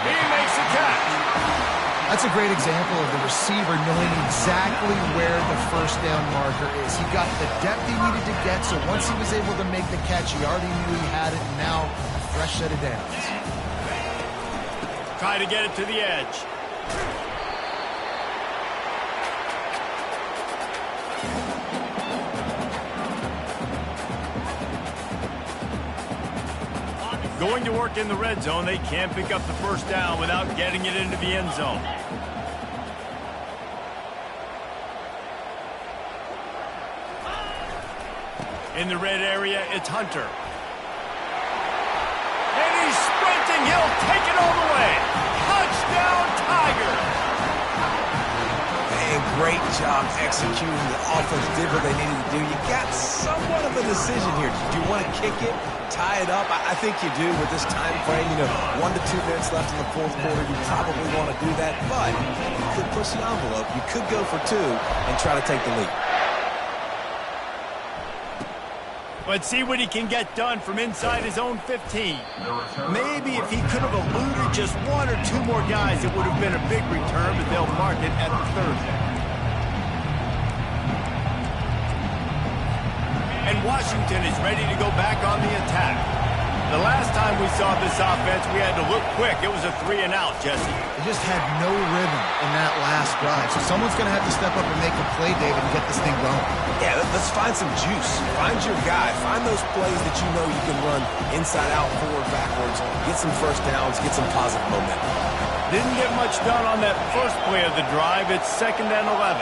He makes a catch. That's a great example of the receiver knowing exactly where the first down marker is. He got the depth he needed to get, so once he was able to make the catch, he already knew he had it, and now a fresh set of downs. Try to get it to the edge. Going to work in the red zone, they can't pick up the first down without getting it into the end zone. In the red area, it's Hunter. And he's sprinting. He'll take it all the way. Touchdown, Tiger. Man, great job executing. The offense did what they needed to do. You got somewhat of a decision here. Do you want to kick it, tie it up? I think you do with this time frame. 1 to 2 minutes left in the fourth quarter. You probably want to do that, but you could push the envelope. You could go for 2 and try to take the lead. Let's see what he can get done from inside his own 15. Maybe if he could have eluded just 1 or 2 more guys, it would have been a big return, but they'll mark it at the 30. And Washington is ready to go back on the attack. The last time we saw this offense, we had to look quick. It was a 3-and-out, Jesse. They just had no rhythm in that last drive. So someone's going to have to step up and make a play, David, and get this thing going. Yeah, let's find some juice. Find your guy. Find those plays that you know you can run inside out, forward, backwards. Get some first downs. Get some positive momentum. Didn't get much done on that first play of the drive. It's 2nd and 11.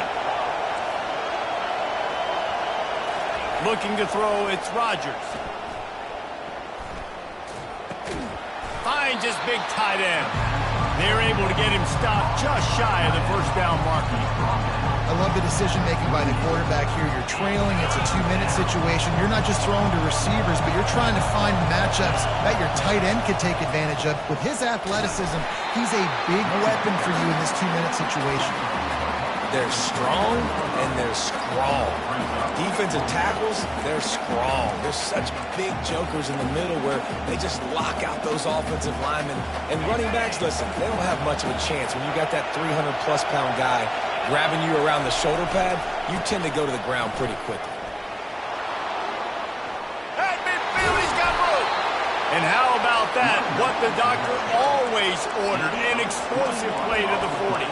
Looking to throw, it's Rodgers. Finds his big tight end. They're able to get him stopped just shy of the first down marker. I love the decision-making by the quarterback here. You're trailing. It's a 2-minute situation. You're not just throwing to receivers, but you're trying to find matchups that your tight end could take advantage of. With his athleticism, he's a big weapon for you in this 2-minute situation. They're strong and they're scrawl. Defensive tackles, they're scrawl. There's such big jokers in the middle where they just lock out those offensive linemen. And running backs, listen, they don't have much of a chance. When you got that 300-plus pound guy grabbing you around the shoulder pad, you tend to go to the ground pretty quickly. At midfield, he's got room. And how about that? What the doctor always ordered, an explosive play to the 40.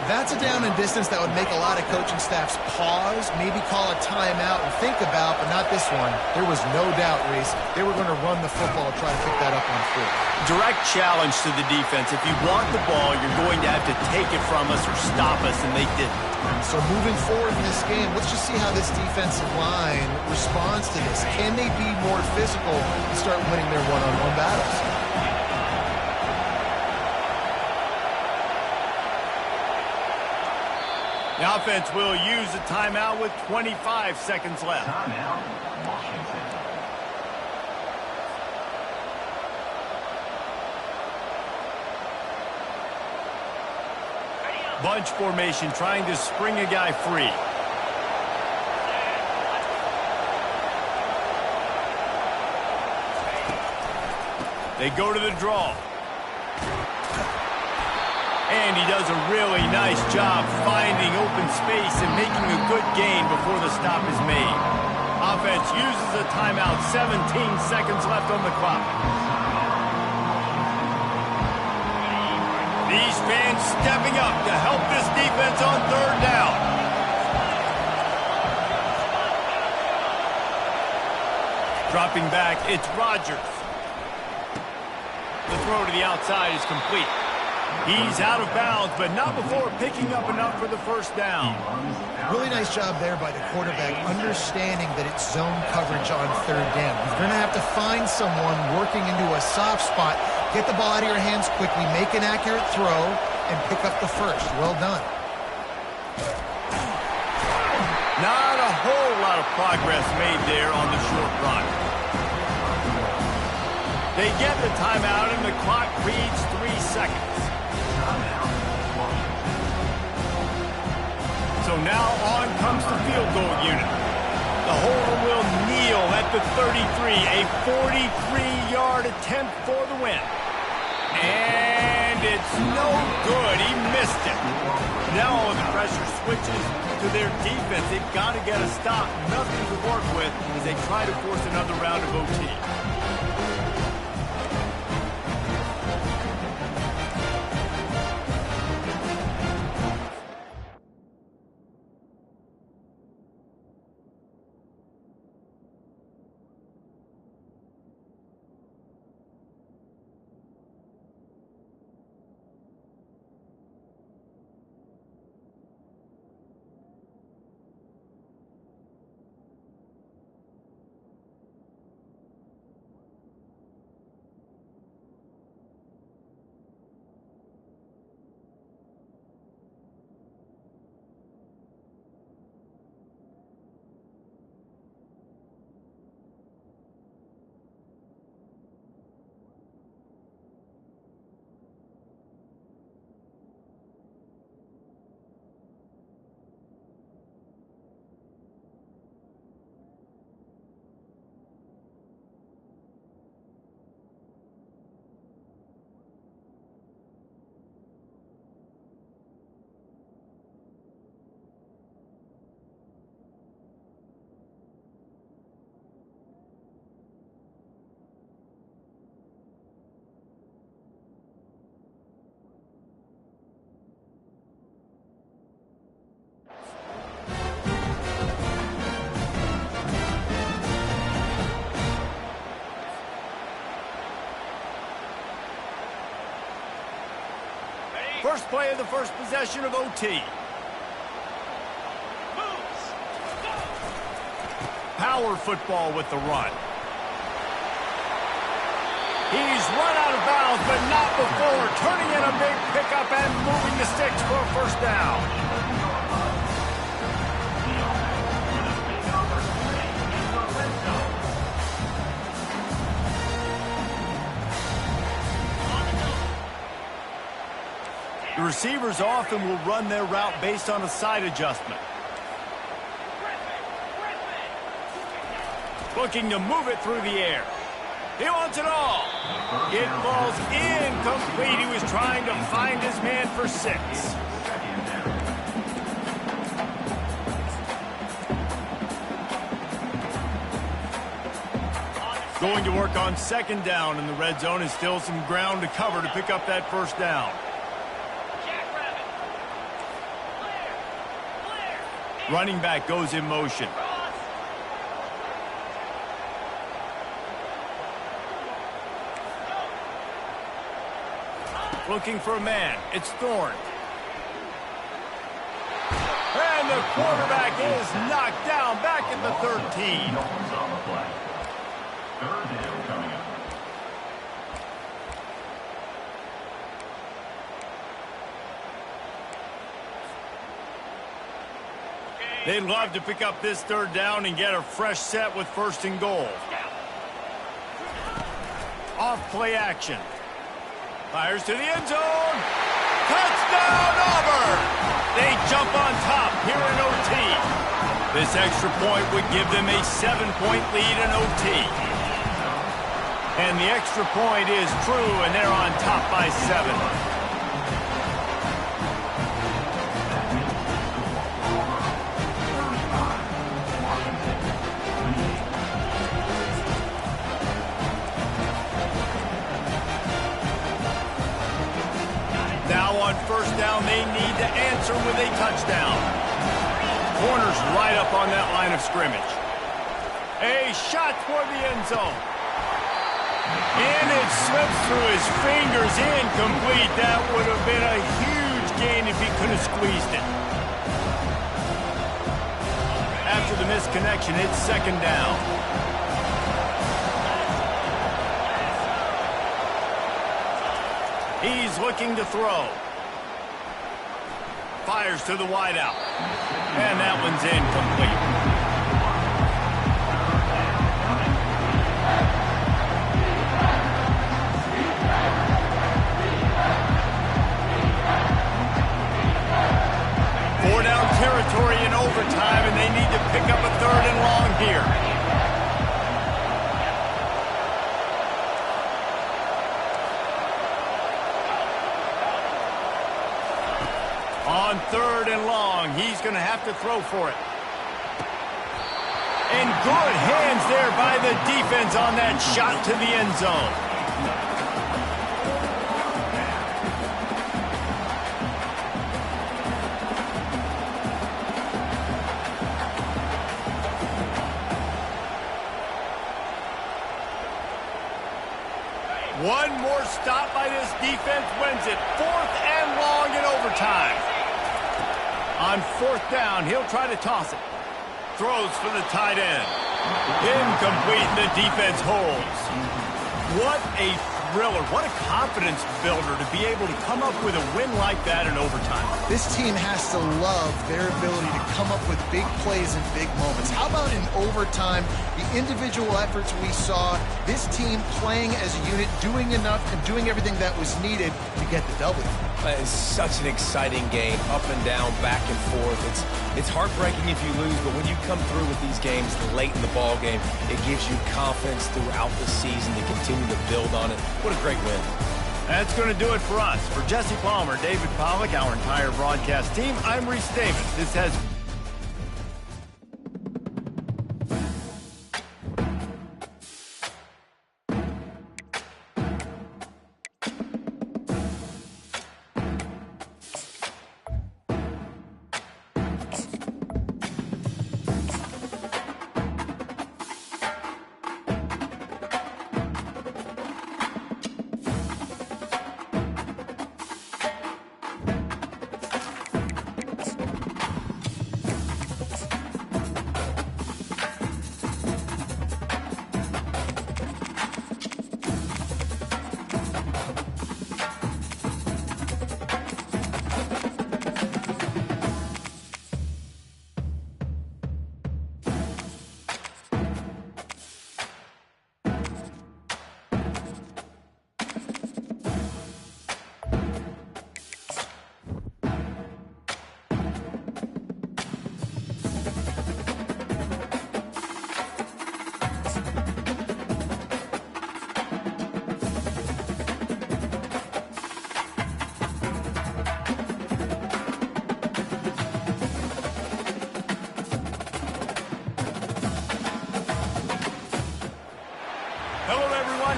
That's a down and distance that would make a lot of coaching staffs pause, maybe call a timeout and think about, but not this one. There was no doubt, Reese, they were going to run the football and try to pick that up on 4. Direct challenge to the defense. If you want the ball, you're going to have to take it from us or stop us, and they didn't. So moving forward in this game, let's just see how this defensive line responds to this. Can they be more physical and start winning their one-on-one battles? The offense will use a timeout with 25 seconds left. Timeout, Washington. Bunch formation trying to spring a guy free. They go to the draw. And he does a really nice job finding open space and making a good gain before the stop is made. Offense uses a timeout, 17 seconds left on the clock. These fans stepping up to help this defense on third down. Dropping back, it's Rodgers. The throw to the outside is complete. He's out of bounds, but not before picking up enough for the first down. Really nice job there by the quarterback, understanding that it's zone coverage on third down. You're going to have to find someone working into a soft spot, get the ball out of your hands quickly, make an accurate throw, and pick up the first. Well done. Not a whole lot of progress made there on the short run. They get the timeout, and the clock reads 3 seconds. So now on comes the field goal unit. The holder will kneel at the 33, a 43-yard attempt for the win. And it's no good. He missed it. Now all the pressure switches to their defense. They've got to get a stop. Nothing to work with as they try to force another round of OT. First play of the first possession of OT. Power football with the run. He's run out of bounds, but not before turning in a big pickup and moving the sticks for a first down. The receivers often will run their route based on a side adjustment. Looking to move it through the air. He wants it all. It falls incomplete. He was trying to find his man for 6. Going to work on second down in the red zone, and still some ground to cover to pick up that first down. Running back goes in motion. Looking for a man. It's Thorne. And the quarterback is knocked down back at the 13. Third down coming up. They'd love to pick up this third down and get a fresh set with first and goal. Off play action. Fires to the end zone. Touchdown, Auburn! They jump on top here in OT. This extra point would give them a 7-point lead in OT. And the extra point is true, and they're on top by 7. Now on first down, they need to answer with a touchdown. Corner's right up on that line of scrimmage. A shot toward the end zone. And it slips through his fingers, incomplete. That would have been a huge gain if he could have squeezed it. After the misconnection, it's second down. He's looking to throw. Fires to the wideout. And that one's incomplete. Four-down territory in overtime, and they need to pick up a 3rd and long here. On 3rd and long, he's going to have to throw for it. And good hands there by the defense on that shot to the end zone. One more stop by this defense wins it. 4th and long in overtime. On 4th down, he'll try to toss it. Throws for the tight end. Incomplete, the defense holds. What a thriller. What a confidence builder to be able to come up with a win like that in overtime. This team has to love their ability to come up with big plays in big moments. How about in overtime, the individual efforts we saw, this team playing as a unit, doing enough and doing everything that was needed to get the W. It's such an exciting game, up and down, back and forth. It's heartbreaking if you lose, but when you come through with these games late in the ball game, it gives you confidence throughout the season to continue to build on it. What a great win. That's going to do it for us. For Jesse Palmer, David Pollack, our entire broadcast team, I'm Reese Davis. This has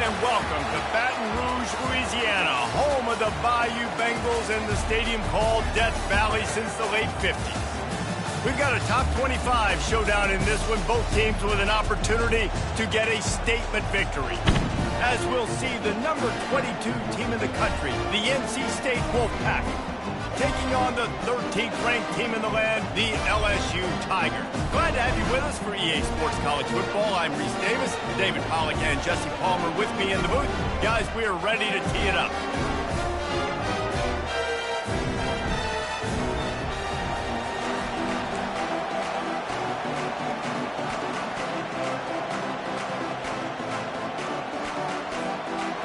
and welcome to Baton Rouge, Louisiana, home of the Bayou Bengals and the stadium called Death Valley since the late 50s. We've got a top 25 showdown in this one, both teams with an opportunity to get a statement victory. As we'll see, the number 22 team in the country, the NC State Wolfpack, taking on the 13th ranked team in the land, the LSU Tigers. Glad to have you with us for EA Sports College Football. I'm Reese Davis, David Pollack and Jesse Palmer with me in the booth. Guys, we are ready to tee it up.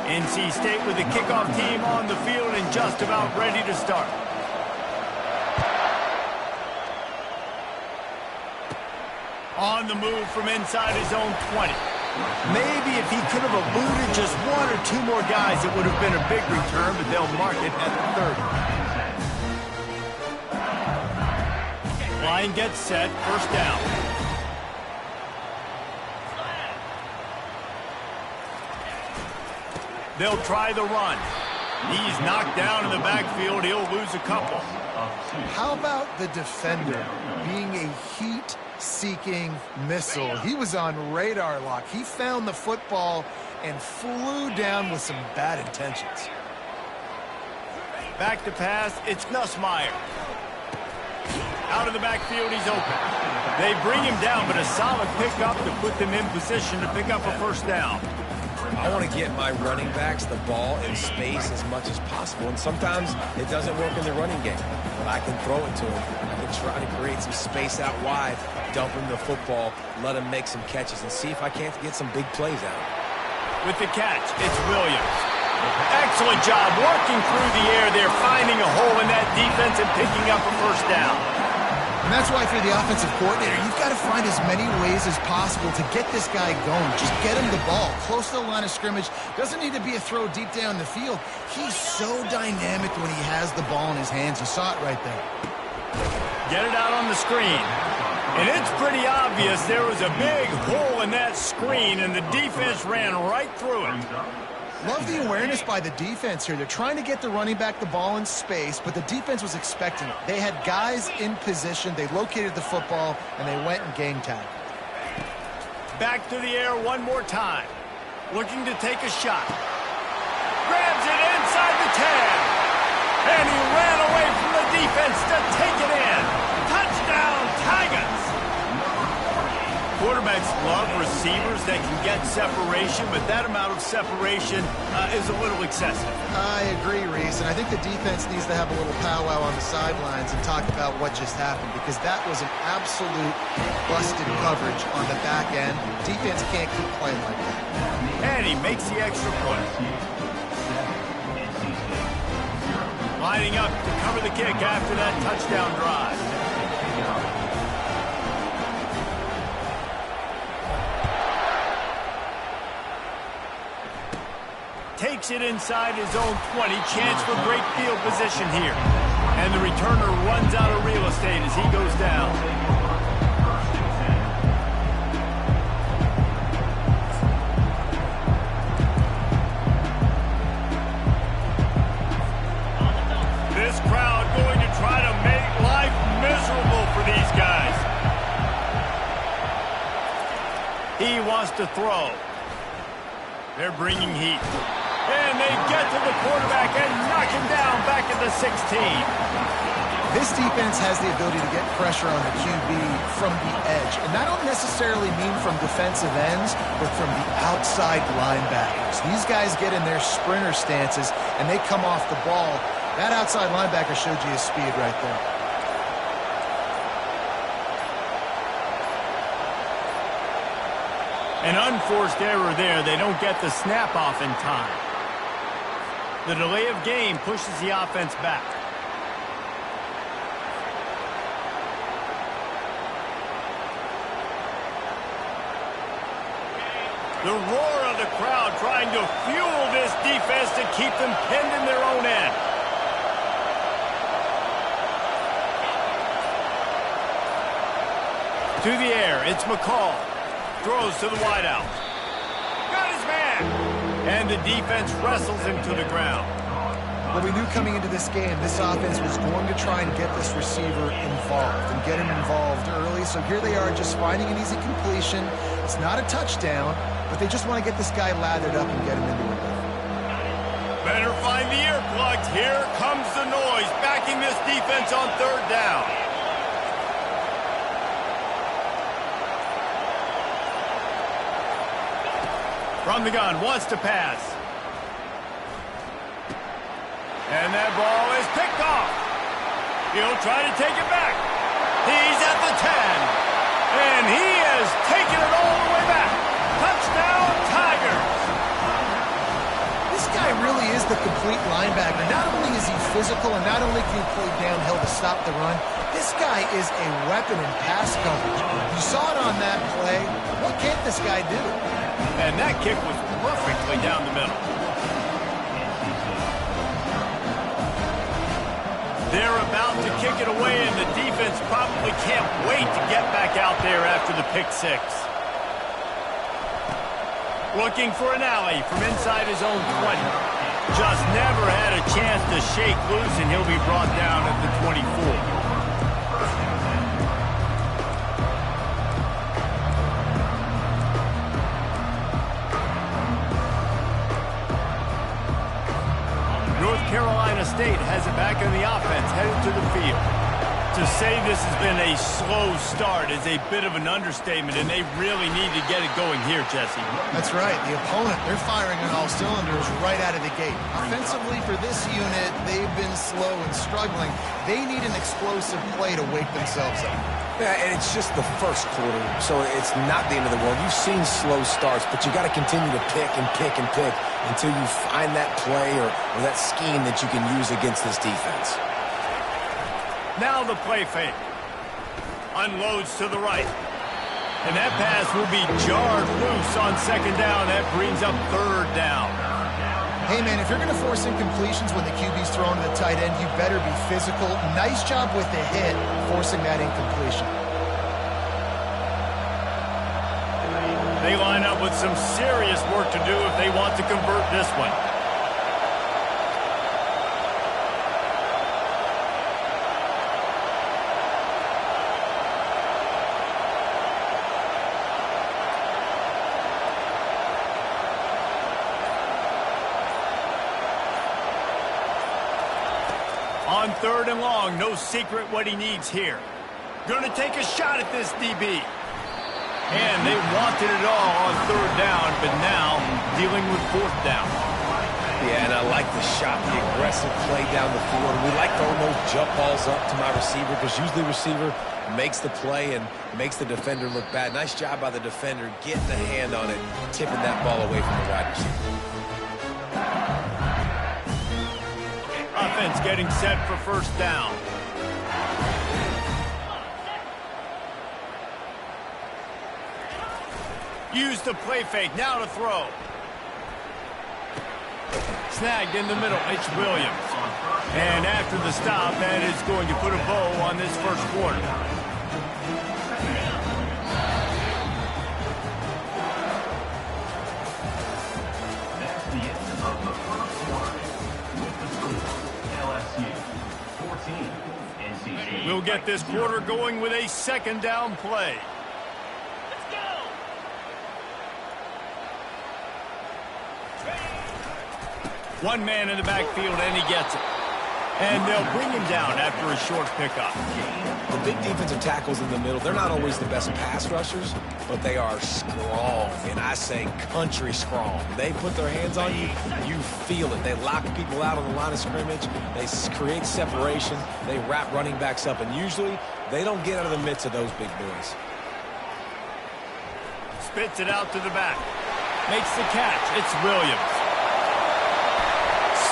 NC State with the kickoff team on the field and just about ready to start. On the move from inside his own 20. Maybe if he could have eluded just one or two more guys, it would have been a big return, but they'll mark it at the 30. Line gets set, first down. They'll try the run. He's knocked down in the backfield. He'll lose a couple. How about the defender being a heat-seeking missile? He was on radar lock. He found the football and flew down with some bad intentions. Back to pass, it's Nussmeier. Out of the backfield, he's open. They bring him down, but a solid pickup to put them in position to pick up a first down. I want to get my running backs the ball in space as much as possible, and sometimes it doesn't work in the running game. But I can throw it to him. I can try to create some space out wide, dump him the football, let him make some catches, and see if I can't get some big plays out. With the catch, it's Williams. Excellent job working through the air there, finding a hole in that defense and picking up a first down. And that's why, if you're the offensive coordinator, you've got to find as many ways as possible to get this guy going. Just get him the ball close to the line of scrimmage. Doesn't need to be a throw deep down the field. He's so dynamic when he has the ball in his hands. You saw it right there. Get it out on the screen. And it's pretty obvious there was a big hole in that screen, and the defense ran right through it. Love the awareness by the defense here. They're trying to get the running back the ball in space, but the defense was expecting it. They had guys in position. They located the football, and they went and game tagged. Back to the air one more time. Looking to take a shot. Grabs it inside the 10. And he ran away from the defense to take it in. Touchdown, Tigers! Quarterbacks love receivers that can get separation, but that amount of separation is a little excessive. I agree, Reese, and I think the defense needs to have a little powwow on the sidelines and talk about what just happened, because that was an absolute busted coverage on the back end. Defense can't keep playing like that. And he makes the extra point. Lining up to cover the kick after that touchdown drive. Takes it inside his own 20. Chance for great field position here. And the returner runs out of real estate as he goes down. This crowd going to try to make life miserable for these guys. He wants to throw. They're bringing heat. And they get to the quarterback and knock him down back at the 16. This defense has the ability to get pressure on the QB from the edge. And I don't necessarily mean from defensive ends, but from the outside linebackers. These guys get in their sprinter stances, and they come off the ball. That outside linebacker showed you his speed right there. An unforced error there. They don't get the snap off in time. The delay of game pushes the offense back. The roar of the crowd trying to fuel this defense to keep them pinned in their own end. To the air, it's McCall. Throws to the wideout. Got his man. And the defense wrestles him to the ground. Well, we knew coming into this game, this offense was going to try and get this receiver involved and get him involved early. So here they are just finding an easy completion. It's not a touchdown, but they just want to get this guy lathered up and get him into it. Better find the earplugs. Here comes the noise, backing this defense on third down. From the gun, wants to pass. And that ball is picked off. He'll try to take it back. He's at the 10. And he has taken it all the way back. Touchdown, Tigers. This guy really is the complete linebacker. Not only is he physical, and not only can he play downhill to stop the run, this guy is a weapon in pass coverage. You saw it on that play. What can't this guy do? And that kick was perfectly down the middle. They're about to kick it away, and the defense probably can't wait to get back out there after the pick six. Looking for an alley from inside his own 20. Just never had a chance to shake loose, and he'll be brought down at the 24. Carolina State has it back on the offense, headed to the field. To say this has been a slow start is a bit of an understatement, and they really need to get it going here, Jesse. That's right. The opponent, they're firing on all cylinders right out of the gate. Offensively, for this unit, they've been slow and struggling. They need an explosive play to wake themselves up. Yeah, and it's just the first quarter, so it's not the end of the world. You've seen slow starts, but you got to continue to pick and pick and pick until you find that play or that scheme that you can use against this defense. Now the play fake. Unloads to the right. And that pass will be jarred loose on second down. That brings up third down. Hey, man, if you're going to force incompletions when the QB's thrown to the tight end, you better be physical. Nice job with the hit, forcing that incompletion. They line up with some serious work to do if they want to convert this one. On third and long, no secret what he needs here. Going to take a shot at this DB. And they wanted it all on third down, but now dealing with fourth down. Yeah, and I like the shot, the aggressive play down the field. We like throwing those jump balls up to my receiver because usually the receiver makes the play and makes the defender look bad. Nice job by the defender getting a hand on it, tipping that ball away from the wide receiver. Offense getting set for first down. Use the play fake, now to throw. Snagged in the middle, it's Williams. And after the stop, that is going to put a bow on this first quarter. That's the end of the first quarter. With the score, LSU 14, NCAA. We'll get this quarter going with a second down play. One man in the backfield, and he gets it. And they'll bring him down after a short pickup. The big defensive tackles in the middle, they're not always the best pass rushers, but they are strong, and I say country strong. They put their hands on you, you feel it. They lock people out on the line of scrimmage. They create separation. They wrap running backs up, and usually they don't get out of the midst of those big boys. Spits it out to the back. Makes the catch. It's Williams.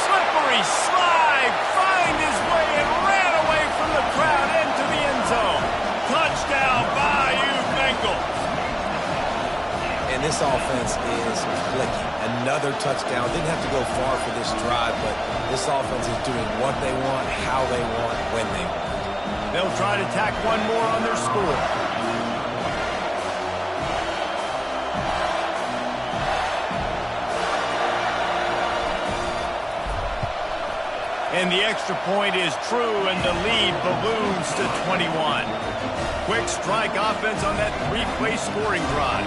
Slippery slide, find his way and ran away from the crowd into the end zone. Touchdown, Bayou Bengals. And this offense is clicking. Another touchdown. Didn't have to go far for this drive, but this offense is doing what they want, how they want, when they want. They'll try to tack one more on their score. And the extra point is true, and the lead balloons to 21. Quick strike offense on that three-play scoring drive.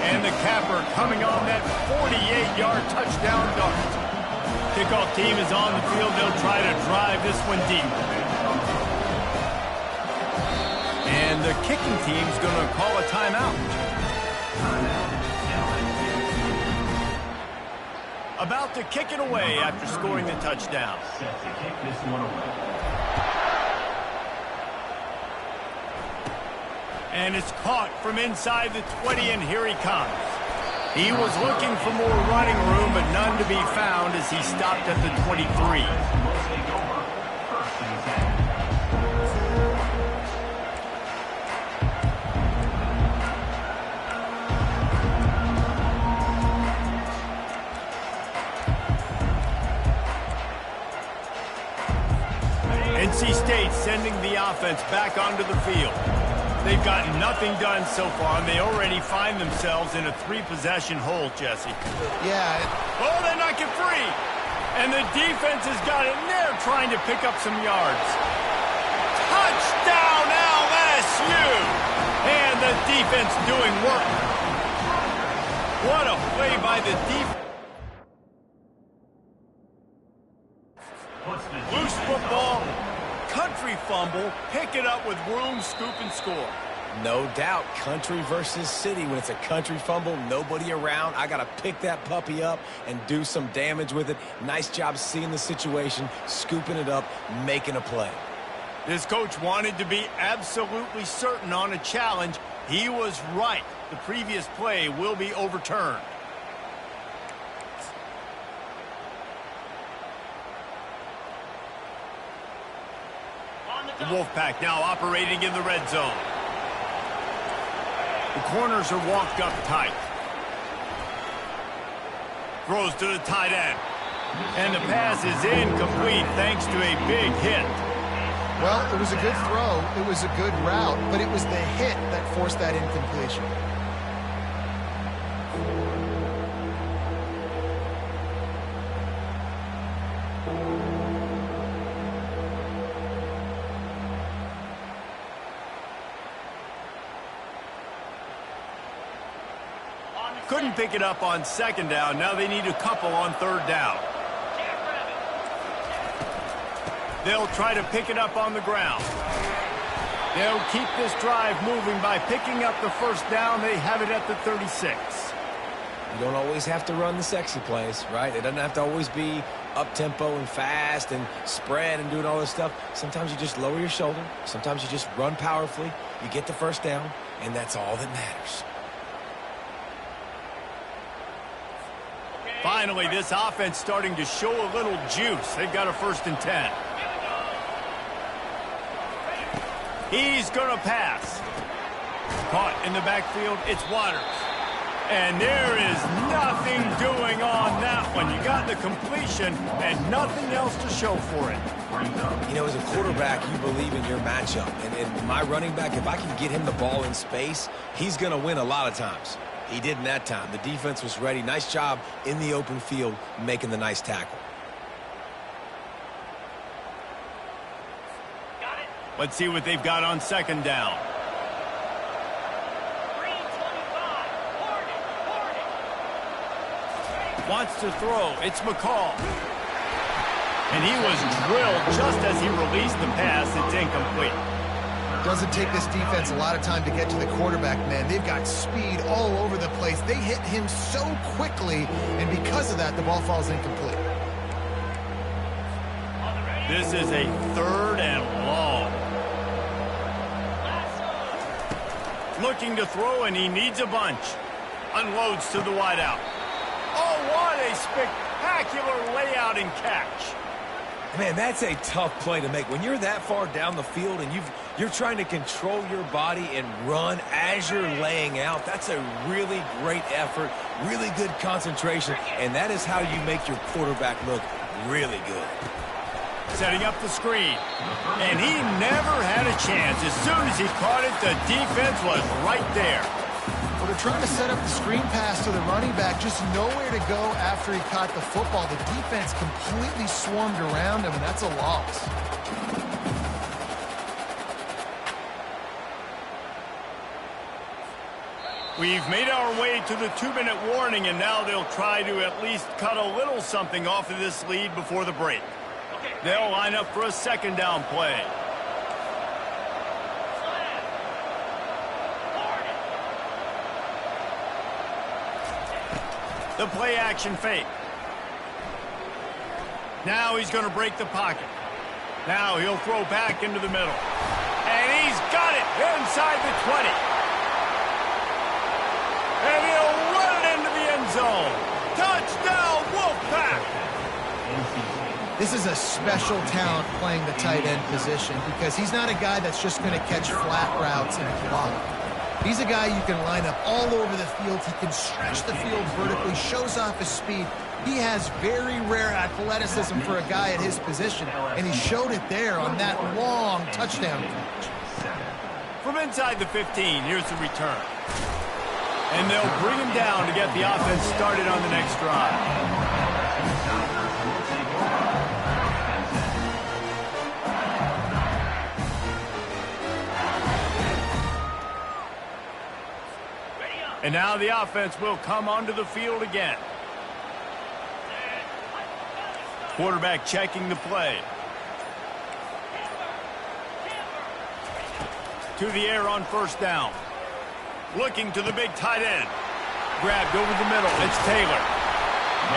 And the capper coming on that 48-yard touchdown dart. Kickoff team is on the field. They'll try to drive this one deep. And the kicking team's going to call a timeout. About to kick it away after scoring the touchdown. Set to kick this one away. And it's caught from inside the 20, and here he comes. He was looking for more running room, but none to be found as he stopped at the 23. Will take over. First and 10. NC State sending the offense back onto the field. They've gotten nothing done so far, and they already find themselves in a 3-possession hole, Jesse. Yeah. Oh, they're not get free. And the defense has got it, and they're trying to pick up some yards. Touchdown, LSU! And the defense doing work. What a play by the defense. Loose football, country fumble, pick it up with room, scoop, and score. No doubt, country versus city. When it's a country fumble, nobody around. I got to pick that puppy up and do some damage with it. Nice job seeing the situation, scooping it up, making a play. This coach wanted to be absolutely certain on a challenge. He was right. The previous play will be overturned. The Wolfpack now operating in the red zone. The corners are walked up tight. Throws to the tight end. And the pass is incomplete thanks to a big hit. Well, it was a good throw. It was a good route, but it was the hit that forced that incompletion. Couldn't pick it up on second down. Now they need a couple on third down. They'll try to pick it up on the ground. They'll keep this drive moving by picking up the first down. They have it at the 36. You don't always have to run the sexy plays, right? It doesn't have to always be up-tempo and fast and spread and doing all this stuff. Sometimes you just lower your shoulder. Sometimes you just run powerfully. You get the first down, and that's all that matters. Finally, this offense starting to show a little juice. They've got a 1st and 10. He's going to pass. Caught in the backfield, it's Waters. And there is nothing doing on that one. You got the completion and nothing else to show for it. You know, as a quarterback, you believe in your matchup. And my running back, if I can get him the ball in space, he's going to win a lot of times. He did in that time. The defense was ready. Nice job in the open field making the nice tackle. Let's see what they've got on second down. Wants to throw. It's McCall. And he was drilled just as he released the pass. It's incomplete. Doesn't take this defense a lot of time to get to the quarterback, man. They've got speed all over the place. They hit him so quickly, and because of that, the ball falls incomplete. This is a 3rd and long. Looking to throw, and he needs a bunch. Unloads to the wideout. Oh, what a spectacular layout and catch. Man, that's a tough play to make. When you're that far down the field and you're trying to control your body and run as you're laying out, that's a really great effort, really good concentration, and that is how you make your quarterback look really good. Setting up the screen, and he never had a chance. As soon as he caught it, the defense was right there. Well, they're trying to set up the screen pass to the running back, just nowhere to go after he caught the football. The defense completely swarmed around him, and that's a loss. We've made our way to the 2-minute warning, and now they'll try to at least cut a little something off of this lead before the break. They'll line up for a 2nd down play. The play action fake. Now he's going to break the pocket. Now he'll throw back into the middle. And he's got it inside the 20. And he'll run it into the end zone. Touchdown, Wolfpack! This is a special talent playing the tight end position because he's not a guy that's just going to catch flat routes and block. He's a guy you can line up all over the field. He can stretch the field vertically, shows off his speed, He has very rare athleticism for a guy at his position, and he showed it there on that long touchdown catch. From inside the 15, here's the return. And they'll bring him down to get the offense started on the next drive. And now the offense will come onto the field again. Quarterback checking the play. To the air on first down. Looking to the big tight end. Grabbed over the middle. It's Taylor.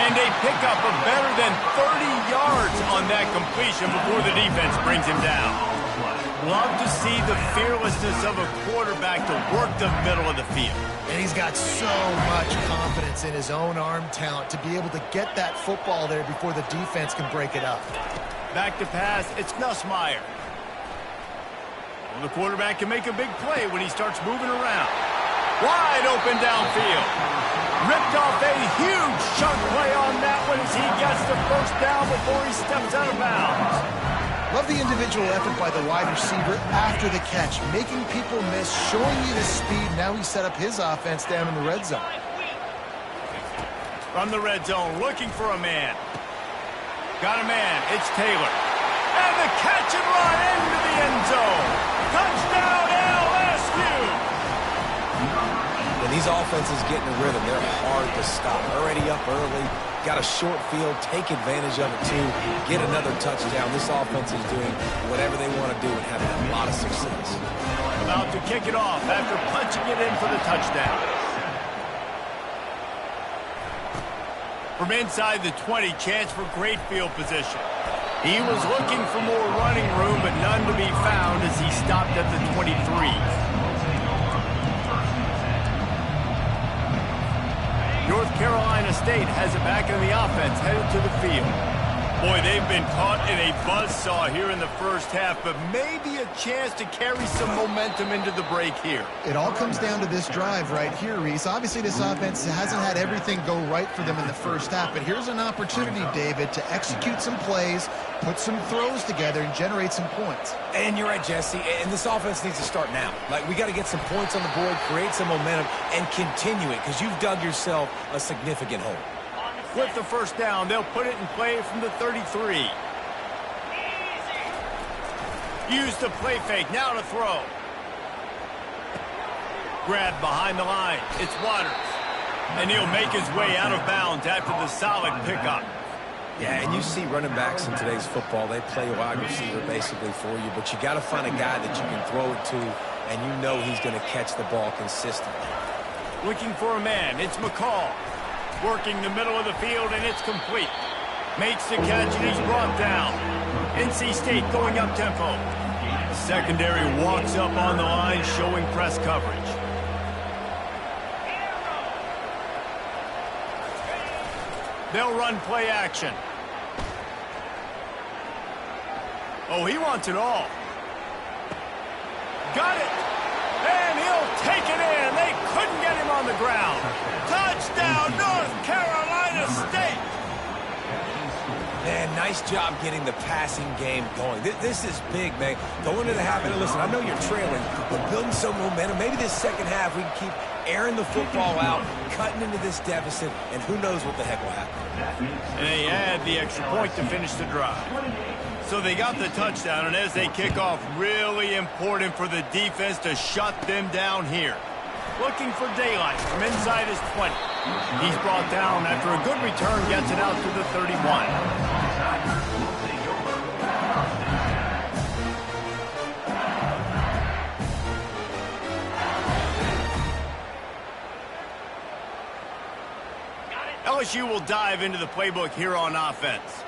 And a pickup of better than 30 yards on that completion before the defense brings him down. Love to see the fearlessness of a quarterback to work the middle of the field. And he's got so much confidence in his own arm talent to be able to get that football there before the defense can break it up. Back to pass, it's Nussmeier. Well, the quarterback can make a big play when he starts moving around. Wide open downfield. Ripped off a huge chunk play on that one as he gets the first down before he steps out of bounds. Love the individual effort by the wide receiver after the catch, making people miss, showing you the speed. Now he set up his offense down in the red zone. From the red zone, looking for a man. Got a man, it's Taylor. And the catch and run into the end zone. Touchdown, LSU! When these offenses get in a rhythm, they're hard to stop. Already up early, got a short field, take advantage of it too, get another touchdown. This offense is doing whatever they want to do and having a lot of success. About to kick it off after punching it in for the touchdown. From inside the 20, chance for great field position. He was looking for more running room, but none to be found as he stopped at the 23. North Carolina State has it back in the offense, headed to the field. Boy, they've been caught in a buzzsaw here in the first half, but maybe a chance to carry some momentum into the break here. It all comes down to this drive right here, Reese. Obviously, this offense hasn't had everything go right for them in the first half, but here's an opportunity, David, to execute some plays, put some throws together, and generate some points. And you're right, Jesse, and this offense needs to start now. Like, we got to get some points on the board, create some momentum, and continue it, because you've dug yourself a significant hole. With the first down, they'll put it in play from the 33. Use the play fake, now to throw. Grabbed behind the line, it's Waters. And he'll make his way out of bounds after the solid pickup. Yeah, and you see running backs in today's football, they play wide receiver basically for you, but you got to find a guy that you can throw it to, and you know he's going to catch the ball consistently. Looking for a man, it's McCall. Working the middle of the field, and it's complete. Makes the catch, and he's brought down. NC State going up tempo. The secondary walks up on the line, showing press coverage. They'll run play action. Oh, he wants it all. Got it. And he'll take it in. They couldn't get him on the ground. Touchdown, North Carolina State. Man, nice job getting the passing game going. This is big, man. Going into the half, and listen, I know you're trailing, but building some momentum. Maybe this second half we can keep airing the football out, cutting into this deficit, and who knows what the heck will happen. And they add the extra point to finish the drive. So they got the touchdown, and as they kick off, really important for the defense to shut them down here. Looking for daylight from inside his 20. He's brought down after a good return, gets it out to the 31. LSU will dive into the playbook here on offense.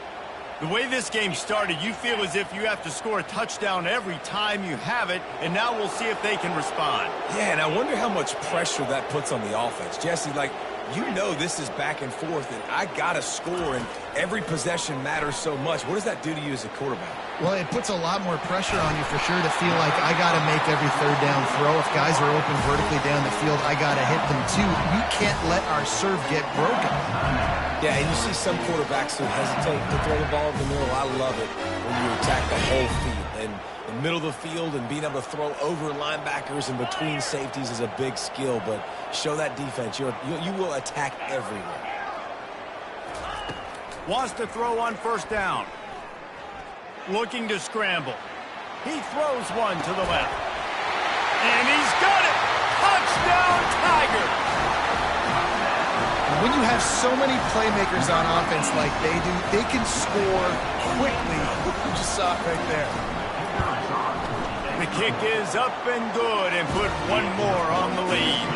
The way this game started, you feel as if you have to score a touchdown every time you have it, and now we'll see if they can respond. Yeah, and I wonder how much pressure that puts on the offense. Jesse, like, you know this is back and forth, and I got to score, and every possession matters so much. What does that do to you as a quarterback? Well, it puts a lot more pressure on you for sure to feel like I got to make every third down throw. If guys are open vertically down the field, I got to hit them too. You can't let our serve get broken. Yeah, and you see some quarterbacks who hesitate to throw the ball in the middle. I love it when you attack the whole field. And the middle of the field and being able to throw over linebackers and between safeties is a big skill, but show that defense. You will attack everywhere. Wants to throw on first down. Looking to scramble. He throws one to the left. And he's got it! Touchdown, Tiger! When you have so many playmakers on offense like they do, they can score quickly. You just saw it right there. The kick is up and good and put one more on the lead.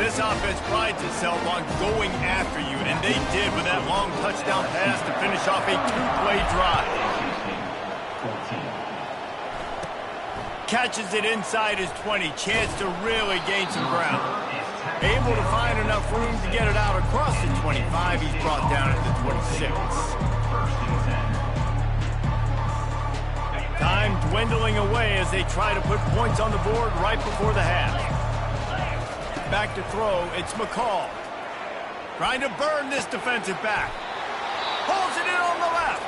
This offense prides itself on going after you, and they did with that long touchdown pass to finish off a two-play drive. Catches it inside his 20. Chance to really gain some ground. Able to find enough room to get it out across the 25. He's brought down at the 26. Time dwindling away as they try to put points on the board right before the half. Back to throw, it's McCall. Trying to burn this defensive back. Pulls it in on the left.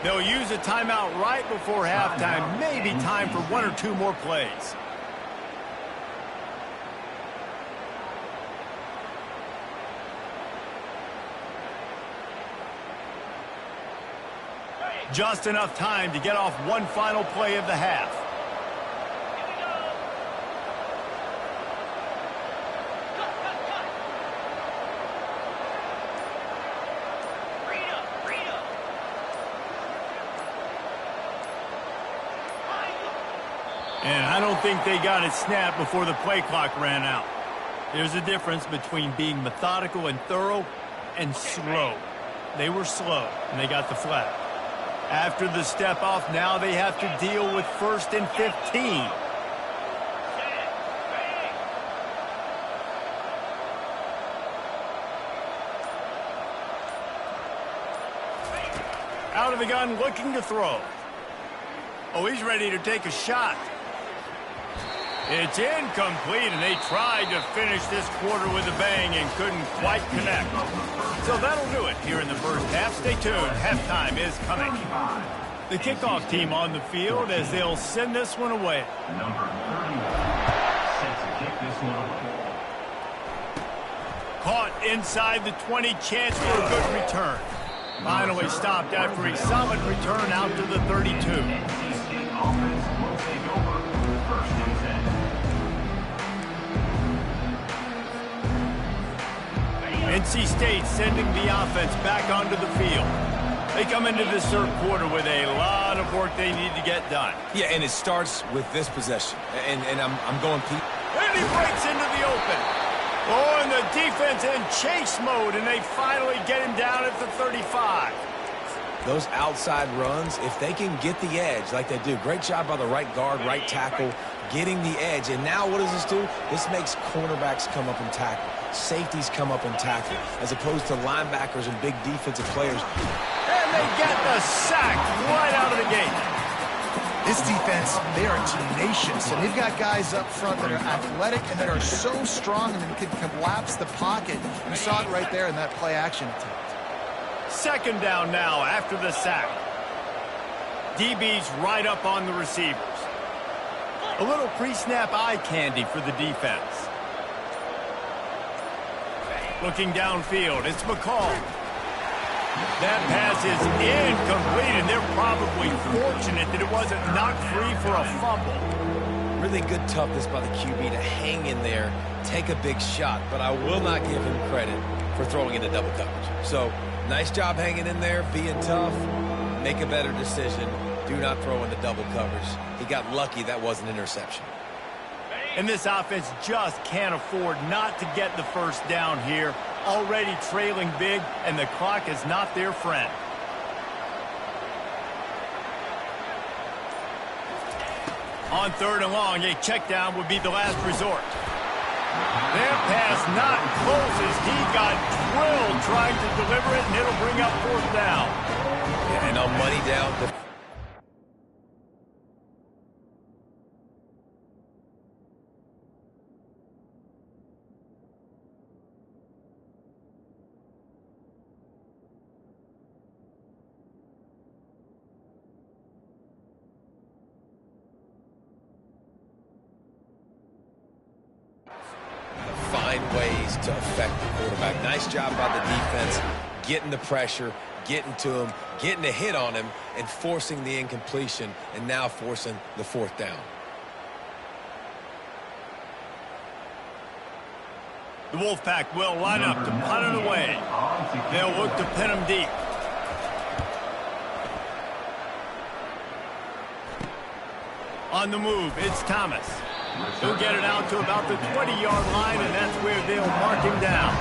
They'll use a timeout right before halftime. Maybe time for one or two more plays. Just enough time to get off one final play of the half. And I don't think they got it snapped before the play clock ran out. There's a difference between being methodical and thorough and slow. They were slow, and they got the flag. After the step off, now they have to deal with 1st and 15. Out of the gun, looking to throw. Oh, he's ready to take a shot. It's incomplete, and they tried to finish this quarter with a bang and couldn't quite connect. So that'll do it here in the first half. Stay tuned. Halftime is coming. The kickoff team on the field as they'll send this one away. Number 31 set to kick this one away. Caught inside the 20, chance for a good return. Finally stopped after a solid return out to the 32. NC State offense will take over 1st and 10. NC State sending the offense back onto the field. They come into this third quarter with a lot of work they need to get done. Yeah, and it starts with this possession. And I'm going Pete. And he breaks into the open. Oh, and the defense in chase mode, and they finally get him down at the 35. Those outside runs, if they can get the edge like they do, great job by the right guard, right tackle, getting the edge. And now what does this do? This makes cornerbacks come up and tackle. Safeties come up and tackle, as opposed to linebackers and big defensive players. And they get the sack right out of the gate. This defense, they are tenacious, and they've got guys up front that are athletic and that are so strong and can collapse the pocket. You saw it right there in that play action attempt. Second down now after the sack. DB's right up on the receivers. A little pre-snap eye candy for the defense. Looking downfield, it's McCall. That pass is incomplete, and they're probably fortunate that it wasn't knocked free for a fumble. Really good toughness by the QB to hang in there, take a big shot, but I will not give him credit for throwing into double coverage. So, nice job hanging in there, being tough, make a better decision. Do not throw into double coverage. He got lucky that was an interception. And this offense just can't afford not to get the first down here. Already trailing big, and the clock is not their friend. On 3rd and long, a check down would be the last resort. That pass not close as he got drilled trying to deliver it, and it'll bring up 4th down. Yeah, and on money down. Find ways to affect the quarterback. Nice job by the defense, getting the pressure, getting to him, getting a hit on him, and forcing the incompletion, and now forcing the 4th down. The Wolfpack will line up to punt it away. They'll look to pin him deep. On the move, it's Thomas. He'll get it out to about the 20-yard line, and that's where they'll mark him down.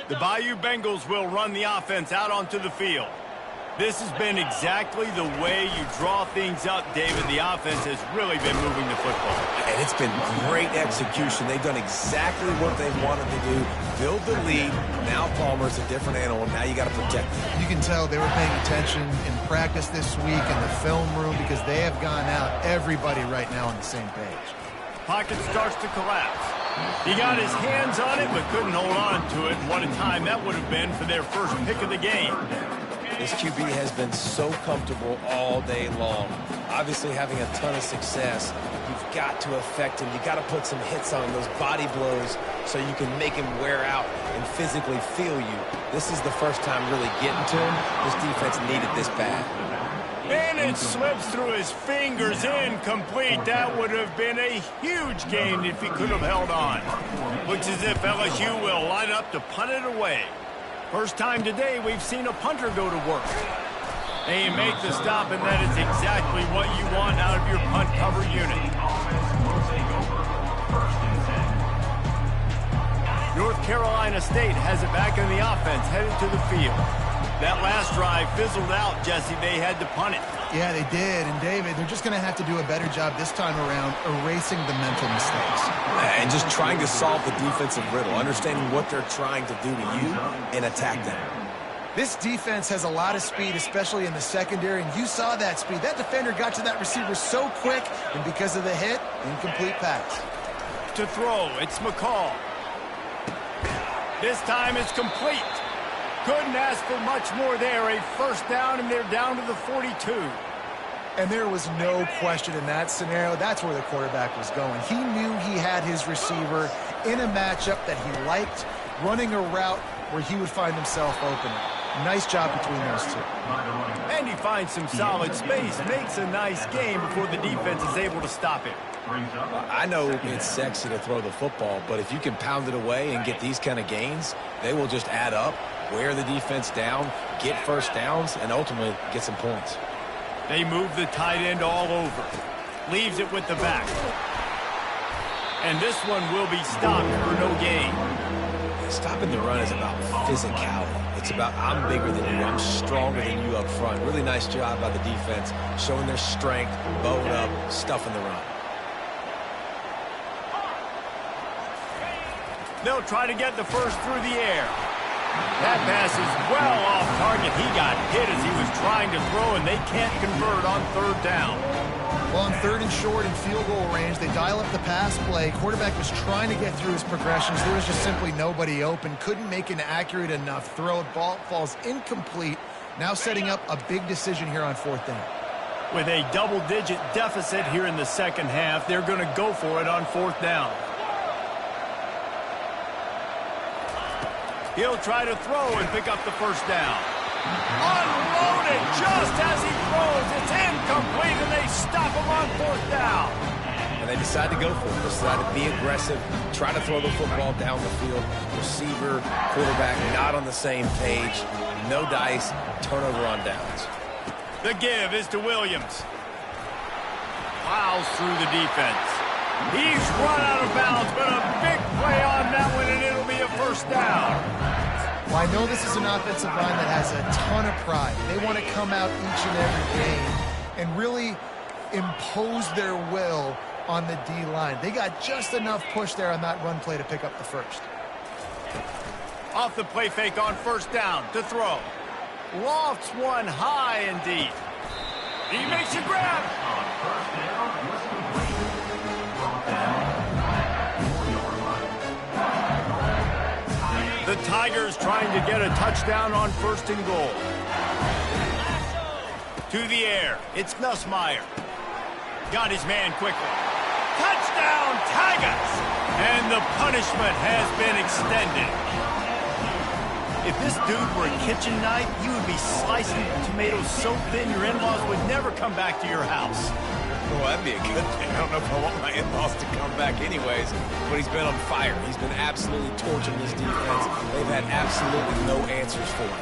The Bayou Bengals will run the offense out onto the field. This has been exactly the way you draw things up, David. The offense has really been moving the football. And it's been great execution. They've done exactly what they wanted to do. Build the lead. Now Palmer's a different animal. Now you got to protect him. You can tell they were paying attention in practice this week in the film room because they have gone out, everybody right now on the same page. Pocket starts to collapse. He got his hands on it but couldn't hold on to it. What a time that would have been for their first pick of the game. This QB has been so comfortable all day long. Obviously having a ton of success. You've got to affect him. You've got to put some hits on those body blows so you can make him wear out and physically feel you. This is the first time really getting to him. This defense needed this bad. And it slips through his fingers, incomplete. That would have been a huge gain if he could have held on. Looks as if LSU will line up to punt it away. First time today we've seen a punter go to work. They make the stop, and that is exactly what you want out of your punt cover unit. North Carolina State has it back in the offense, headed to the field. That last drive fizzled out, Jesse. They had to punt it. Yeah, they did. And, David, they're just going to have to do a better job this time around erasing the mental mistakes. And just trying to solve the defensive riddle, understanding what they're trying to do to you and attack them. This defense has a lot of speed, especially in the secondary, and you saw that speed. That defender got to that receiver so quick, and because of the hit, incomplete pass. To throw, it's McCall. This time it's complete. Couldn't ask for much more there. A first down, and they're down to the 42. And there was no question in that scenario. That's where the quarterback was going. He knew he had his receiver in a matchup that he liked, running a route where he would find himself open. Nice job between those two. And he finds some solid space, makes a nice game before the defense is able to stop him. I know it's sexy to throw the football, but if you can pound it away and get these kind of gains, they will just add up, wear the defense down, get first downs, and ultimately get some points. They move the tight end all over. Leaves it with the back. And this one will be stopped for no gain. Stopping the run is about physicality. It's about I'm bigger than you, I'm stronger than you up front. Really nice job by the defense, showing their strength, bowing up, stuffing the run. They'll try to get the first through the air. That pass is well off target. He got hit as he was trying to throw, and they can't convert on third down. Well, on third and short and field goal range, they dial up the pass play. Quarterback was trying to get through his progressions. There was just simply nobody open. Couldn't make an accurate enough throw. Ball falls incomplete. Now setting up a big decision here on fourth down. With a double-digit deficit here in the second half, they're going to go for it on fourth down. He'll try to throw and pick up the first down. Unloaded just as he throws. It's incomplete, and they stop him on fourth down. And they decide to go for it. They decide to be aggressive, try to throw the football down the field. Receiver, quarterback not on the same page. No dice, turnover on downs. The give is to Williams. Plows through the defense. He's run out of bounds, but a big play on that one, and it'll be a first down. Well, I know this is an offensive line that has a ton of pride. They want to come out each and every game and really impose their will on the D-line. They got just enough push there on that run play to pick up the first. Off the play fake on first down to throw. Lofts one high and deep. He makes a grab. On first down, was complete. Brought down at the 4-yard line. The Tigers trying to get a touchdown on first and goal. To the air. It's Nussmeier. Got his man quickly. Touchdown, Tigers! And the punishment has been extended. If this dude were a kitchen knife, you would be slicing tomatoes so thin your in-laws would never come back to your house. Well, that'd be a good thing. I don't know if I want my in-laws to come back anyways, but he's been on fire. He's been absolutely torching this defense. They've had absolutely no answers for him.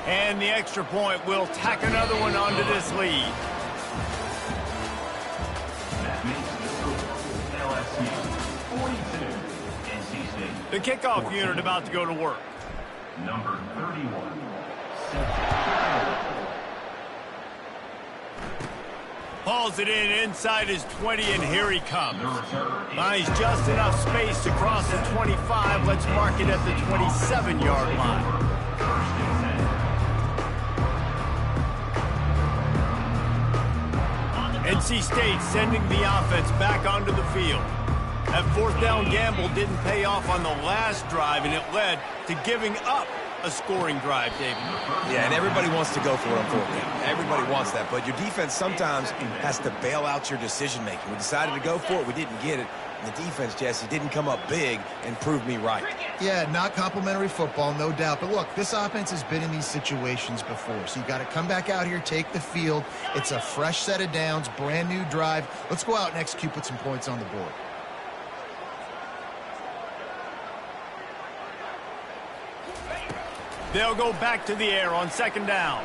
And the extra point will tack another one onto this lead. That makes the score LSU 42, NC State. The kickoff 14. unit about to go to work. Number 31, set. Hauls it in inside his 20, and here he comes. The return Finds just enough space to cross the 25. Let's mark it at the 27-yard line. First and 10. NC State sending the offense back onto the field. That fourth down gamble didn't pay off on the last drive, and it led to giving up a scoring drive, David. Yeah, and everybody wants to go for it on fourth down. Everybody wants that, but your defense sometimes has to bail out your decision-making. We decided to go for it. We didn't get it. And the defense, Jesse, didn't come up big and prove me right. Yeah, not complimentary football, no doubt. But look, this offense has been in these situations before. So you got to come back out here, take the field. It's a fresh set of downs, brand new drive. Let's go out and execute, put some points on the board. They'll go back to the air on second down.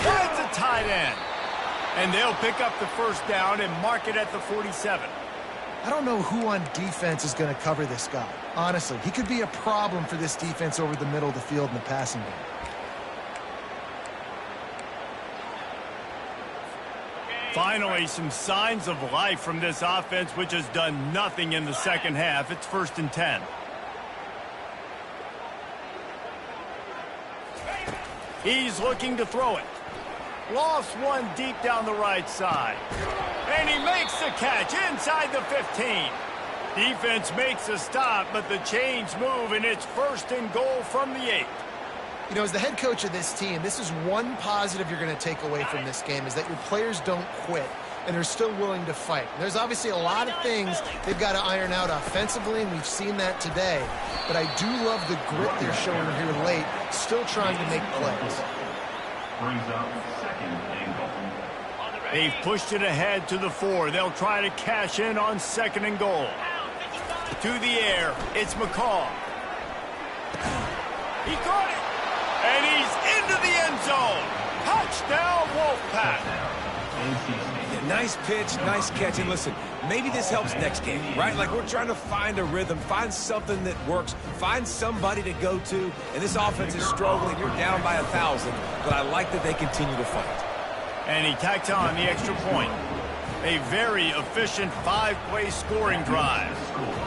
That's a tight end. And they'll pick up the first down and mark it at the 47. I don't know who on defense is going to cover this guy. Honestly, he could be a problem for this defense over the middle of the field in the passing game. Finally, some signs of life from this offense, which has done nothing in the second half. It's first and 10. He's looking to throw it. Lofts one deep down the right side. And he makes the catch inside the 15. Defense makes a stop, but the chains move, and it's first and goal from the 8. You know, as the head coach of this team, this is one positive you're going to take away from this game, is that your players don't quit, and they're still willing to fight. There's obviously a lot of things they've got to iron out offensively, and we've seen that today. But I do love the grit they're showing here late, still trying to make plays. Brings up second and goal. They've pushed it ahead to the 4. They'll try to cash in on second and goal. To the air, it's McCall. He caught it, and he's into the end zone. Touchdown, Wolfpack. Yeah, nice pitch, nice catch. And listen, maybe this helps next game, right? Like, we're trying to find a rhythm, find something that works, find somebody to go to. And this offense is struggling. You're down by 1,000, but I like that they continue to fight. And he tacked on the extra point. A very efficient 5-play scoring drive.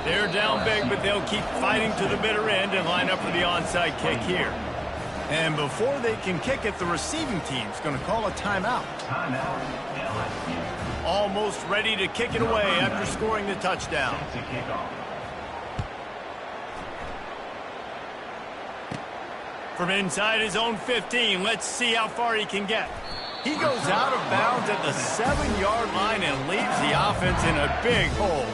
They're down big, but they'll keep fighting to the bitter end and line up for the onside kick here. And before they can kick it, the receiving team's going to call a timeout. Timeout, LSU. Almost ready to kick it away after scoring the touchdown. To kick off. From inside his own 15, let's see how far he can get. He goes out of bounds at the 7-yard line and leaves the offense in a big hole.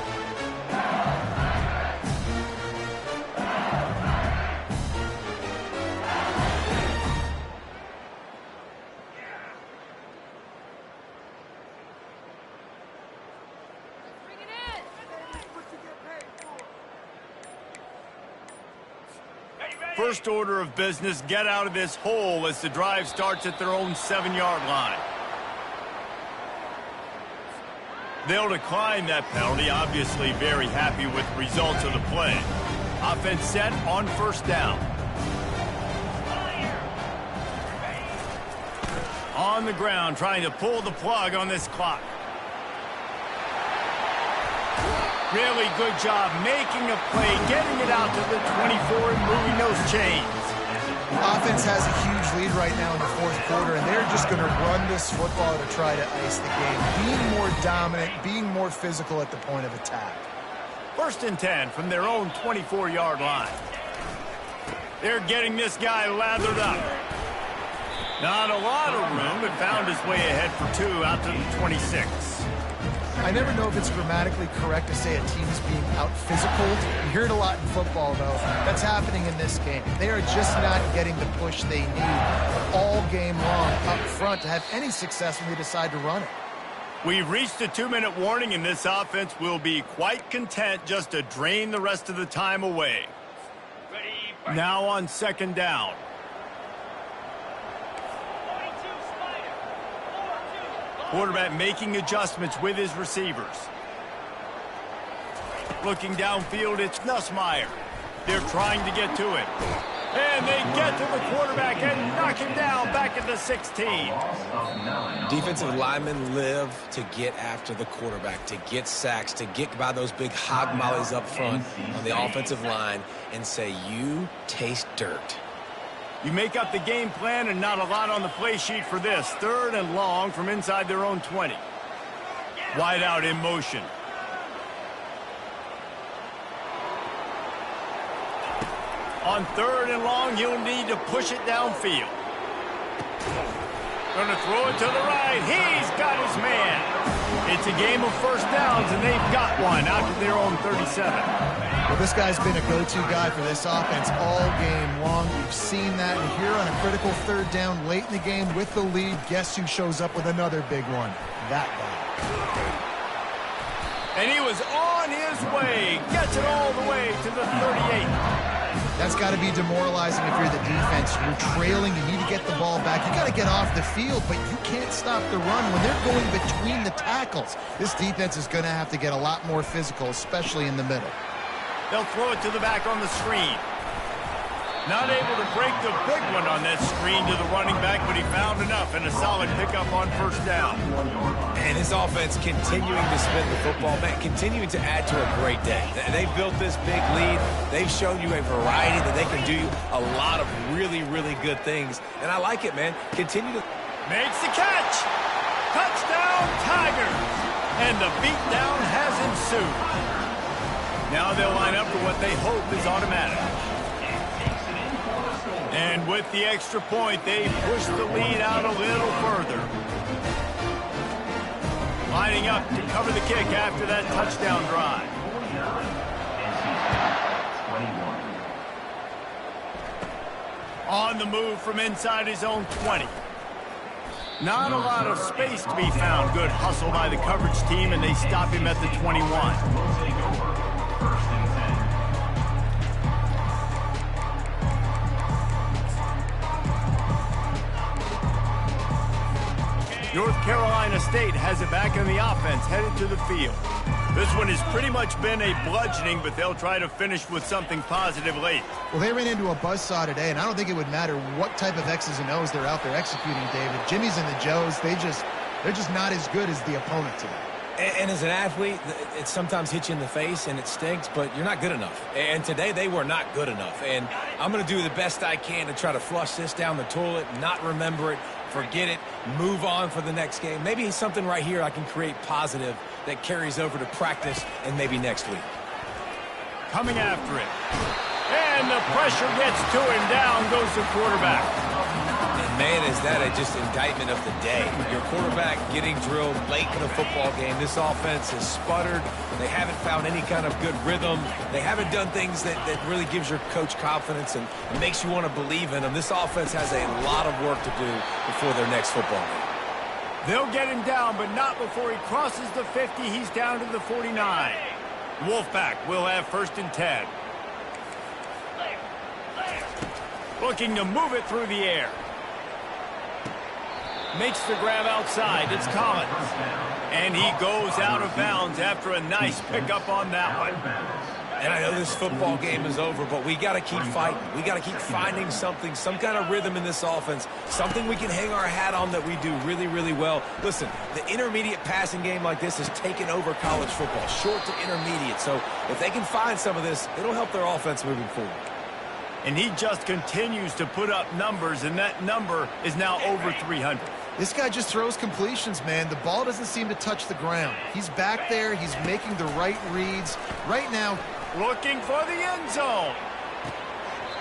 First order of business, get out of this hole as the drive starts at their own 7-yard line. They'll decline that penalty, obviously very happy with the results of the play. Offense set on first down. On the ground, trying to pull the plug on this clock. Really good job making a play, getting it out to the 24 and moving those chains. Offense has a huge lead right now in the fourth quarter, and they're just going to run this football to try to ice the game. Being more dominant, being more physical at the point of attack. 1st and 10 from their own 24-yard line. They're getting this guy lathered up. Not a lot of room, but found his way ahead for 2 out to the 26. I never know if it's grammatically correct to say a team's being out-physical. You hear it a lot in football, though. That's happening in this game. They are just not getting the push they need all game long up front to have any success when they decide to run it. We've reached a 2-minute warning, and this offense will be quite content just to drain the rest of the time away. Now on 2nd down. Quarterback making adjustments with his receivers. Looking downfield, it's Nussmeier. They're trying to get to it. And they get to the quarterback and knock him down back at the 16. Defensive linemen live to get after the quarterback, to get sacks, to get by those big hog mollies up front on the offensive line and say, you taste dirt. You make up the game plan and not a lot on the play sheet for this. 3rd and long from inside their own 20. Wide out in motion. On 3rd and long, you'll need to push it downfield. Going to throw it to the right. He's got his man. It's a game of 1st downs, and they've got one out to their own 37. Well, this guy's been a go-to guy for this offense all game long. We've seen that. And here on a critical 3rd down late in the game with the lead, guess who shows up with another big one? That guy. And he was on his way. Gets it all the way to the 38. That's got to be demoralizing if you're the defense. You're trailing. You need to get the ball back. You got to get off the field, but you can't stop the run when they're going between the tackles. This defense is going to have to get a lot more physical, especially in the middle. They'll throw it to the back on the screen. Not able to break the big one on that screen to the running back, but he found enough and a solid pickup on 1st down. And his offense continuing to spin the football, man, continuing to add to a great day. They've built this big lead. They've shown you a variety that they can do a lot of really, really good things. And I like it, man. Continue to... Makes the catch. Touchdown, Tigers. And the beatdown has ensued. Now they'll line up for what they hope is automatic. And with the extra point, they push the lead out a little further. Lining up to cover the kick after that touchdown drive. On the move from inside his own 20. Not a lot of space to be found. Good hustle by the coverage team, and they stop him at the 21. North Carolina State has it back in the offense, headed to the field. This one has pretty much been a bludgeoning, but they'll try to finish with something positive late. Well, they ran into a buzzsaw today, and I don't think it would matter what type of X's and O's they're out there executing, David. Jimmy's and the Joes, they're just not as good as the opponent today. And as an athlete, it sometimes hits you in the face and it stinks, but you're not good enough. And today they were not good enough. And I'm going to do the best I can to try to flush this down the toilet, not remember it, forget it, move on for the next game. Maybe something right here I can create positive that carries over to practice and maybe next week. Coming after it. And the pressure gets to him. Down goes the quarterback. And man, is that just indictment of the day. Your quarterback getting drilled late in the football game. This offense has sputtered. They haven't found any kind of good rhythm. They haven't done things that really gives your coach confidence and makes you want to believe in them. This offense has a lot of work to do before their next football game. They'll get him down, but not before he crosses the 50. He's down to the 49. Wolfpack will have 1st and 10. Looking to move it through the air. Makes the grab outside. It's Collins. And he goes out of bounds after a nice pickup on that one. And I know this football game is over, but we got to keep fighting. We got to keep finding something, some kind of rhythm in this offense, something we can hang our hat on that we do really, really well. Listen, the intermediate passing game like this has taken over college football, short to intermediate. So if they can find some of this, it'll help their offense moving forward. And he just continues to put up numbers, and that number is now over 300. This guy just throws completions, man. The ball doesn't seem to touch the ground. He's back there. He's making the right reads. Right now, looking for the end zone.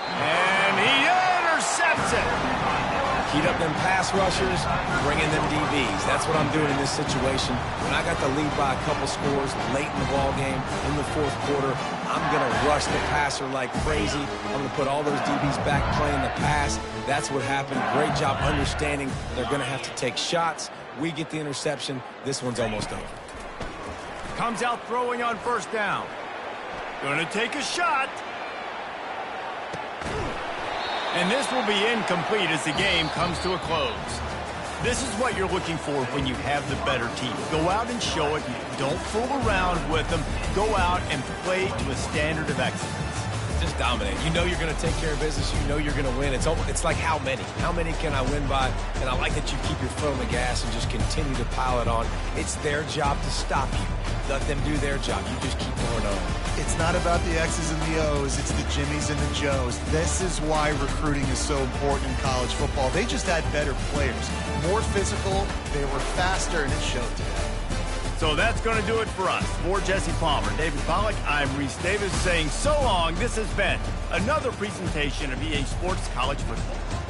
And he intercepts it. Heat up them pass rushers, bring in them DBs. That's what I'm doing in this situation. When I got the lead by a couple scores late in the ball game, in the fourth quarter, I'm going to rush the passer like crazy. I'm going to put all those DBs back playing the pass. That's what happened. Great job understanding they're going to have to take shots. We get the interception. This one's almost over. Comes out throwing on first down. Going to take a shot. And this will be incomplete as the game comes to a close. This is what you're looking for when you have the better team. Go out and show it. Don't fool around with them. Go out and play to a standard of excellence. Just dominate. You know you're going to take care of business. You know you're going to win. It's like how many? How many can I win by? And I like that you keep your foot on the gas and just continue to pile it on. It's their job to stop you. Let them do their job. You just keep going on. it's not about the X's and the O's. It's the Jimmies and the Joes. This is why recruiting is so important in college football. They just had better players, more physical, they were faster, and it showed today. So that's going to do it for us. For Jesse Palmer, David Pollack, I'm Reese Davis saying so long. This has been another presentation of EA Sports College Football.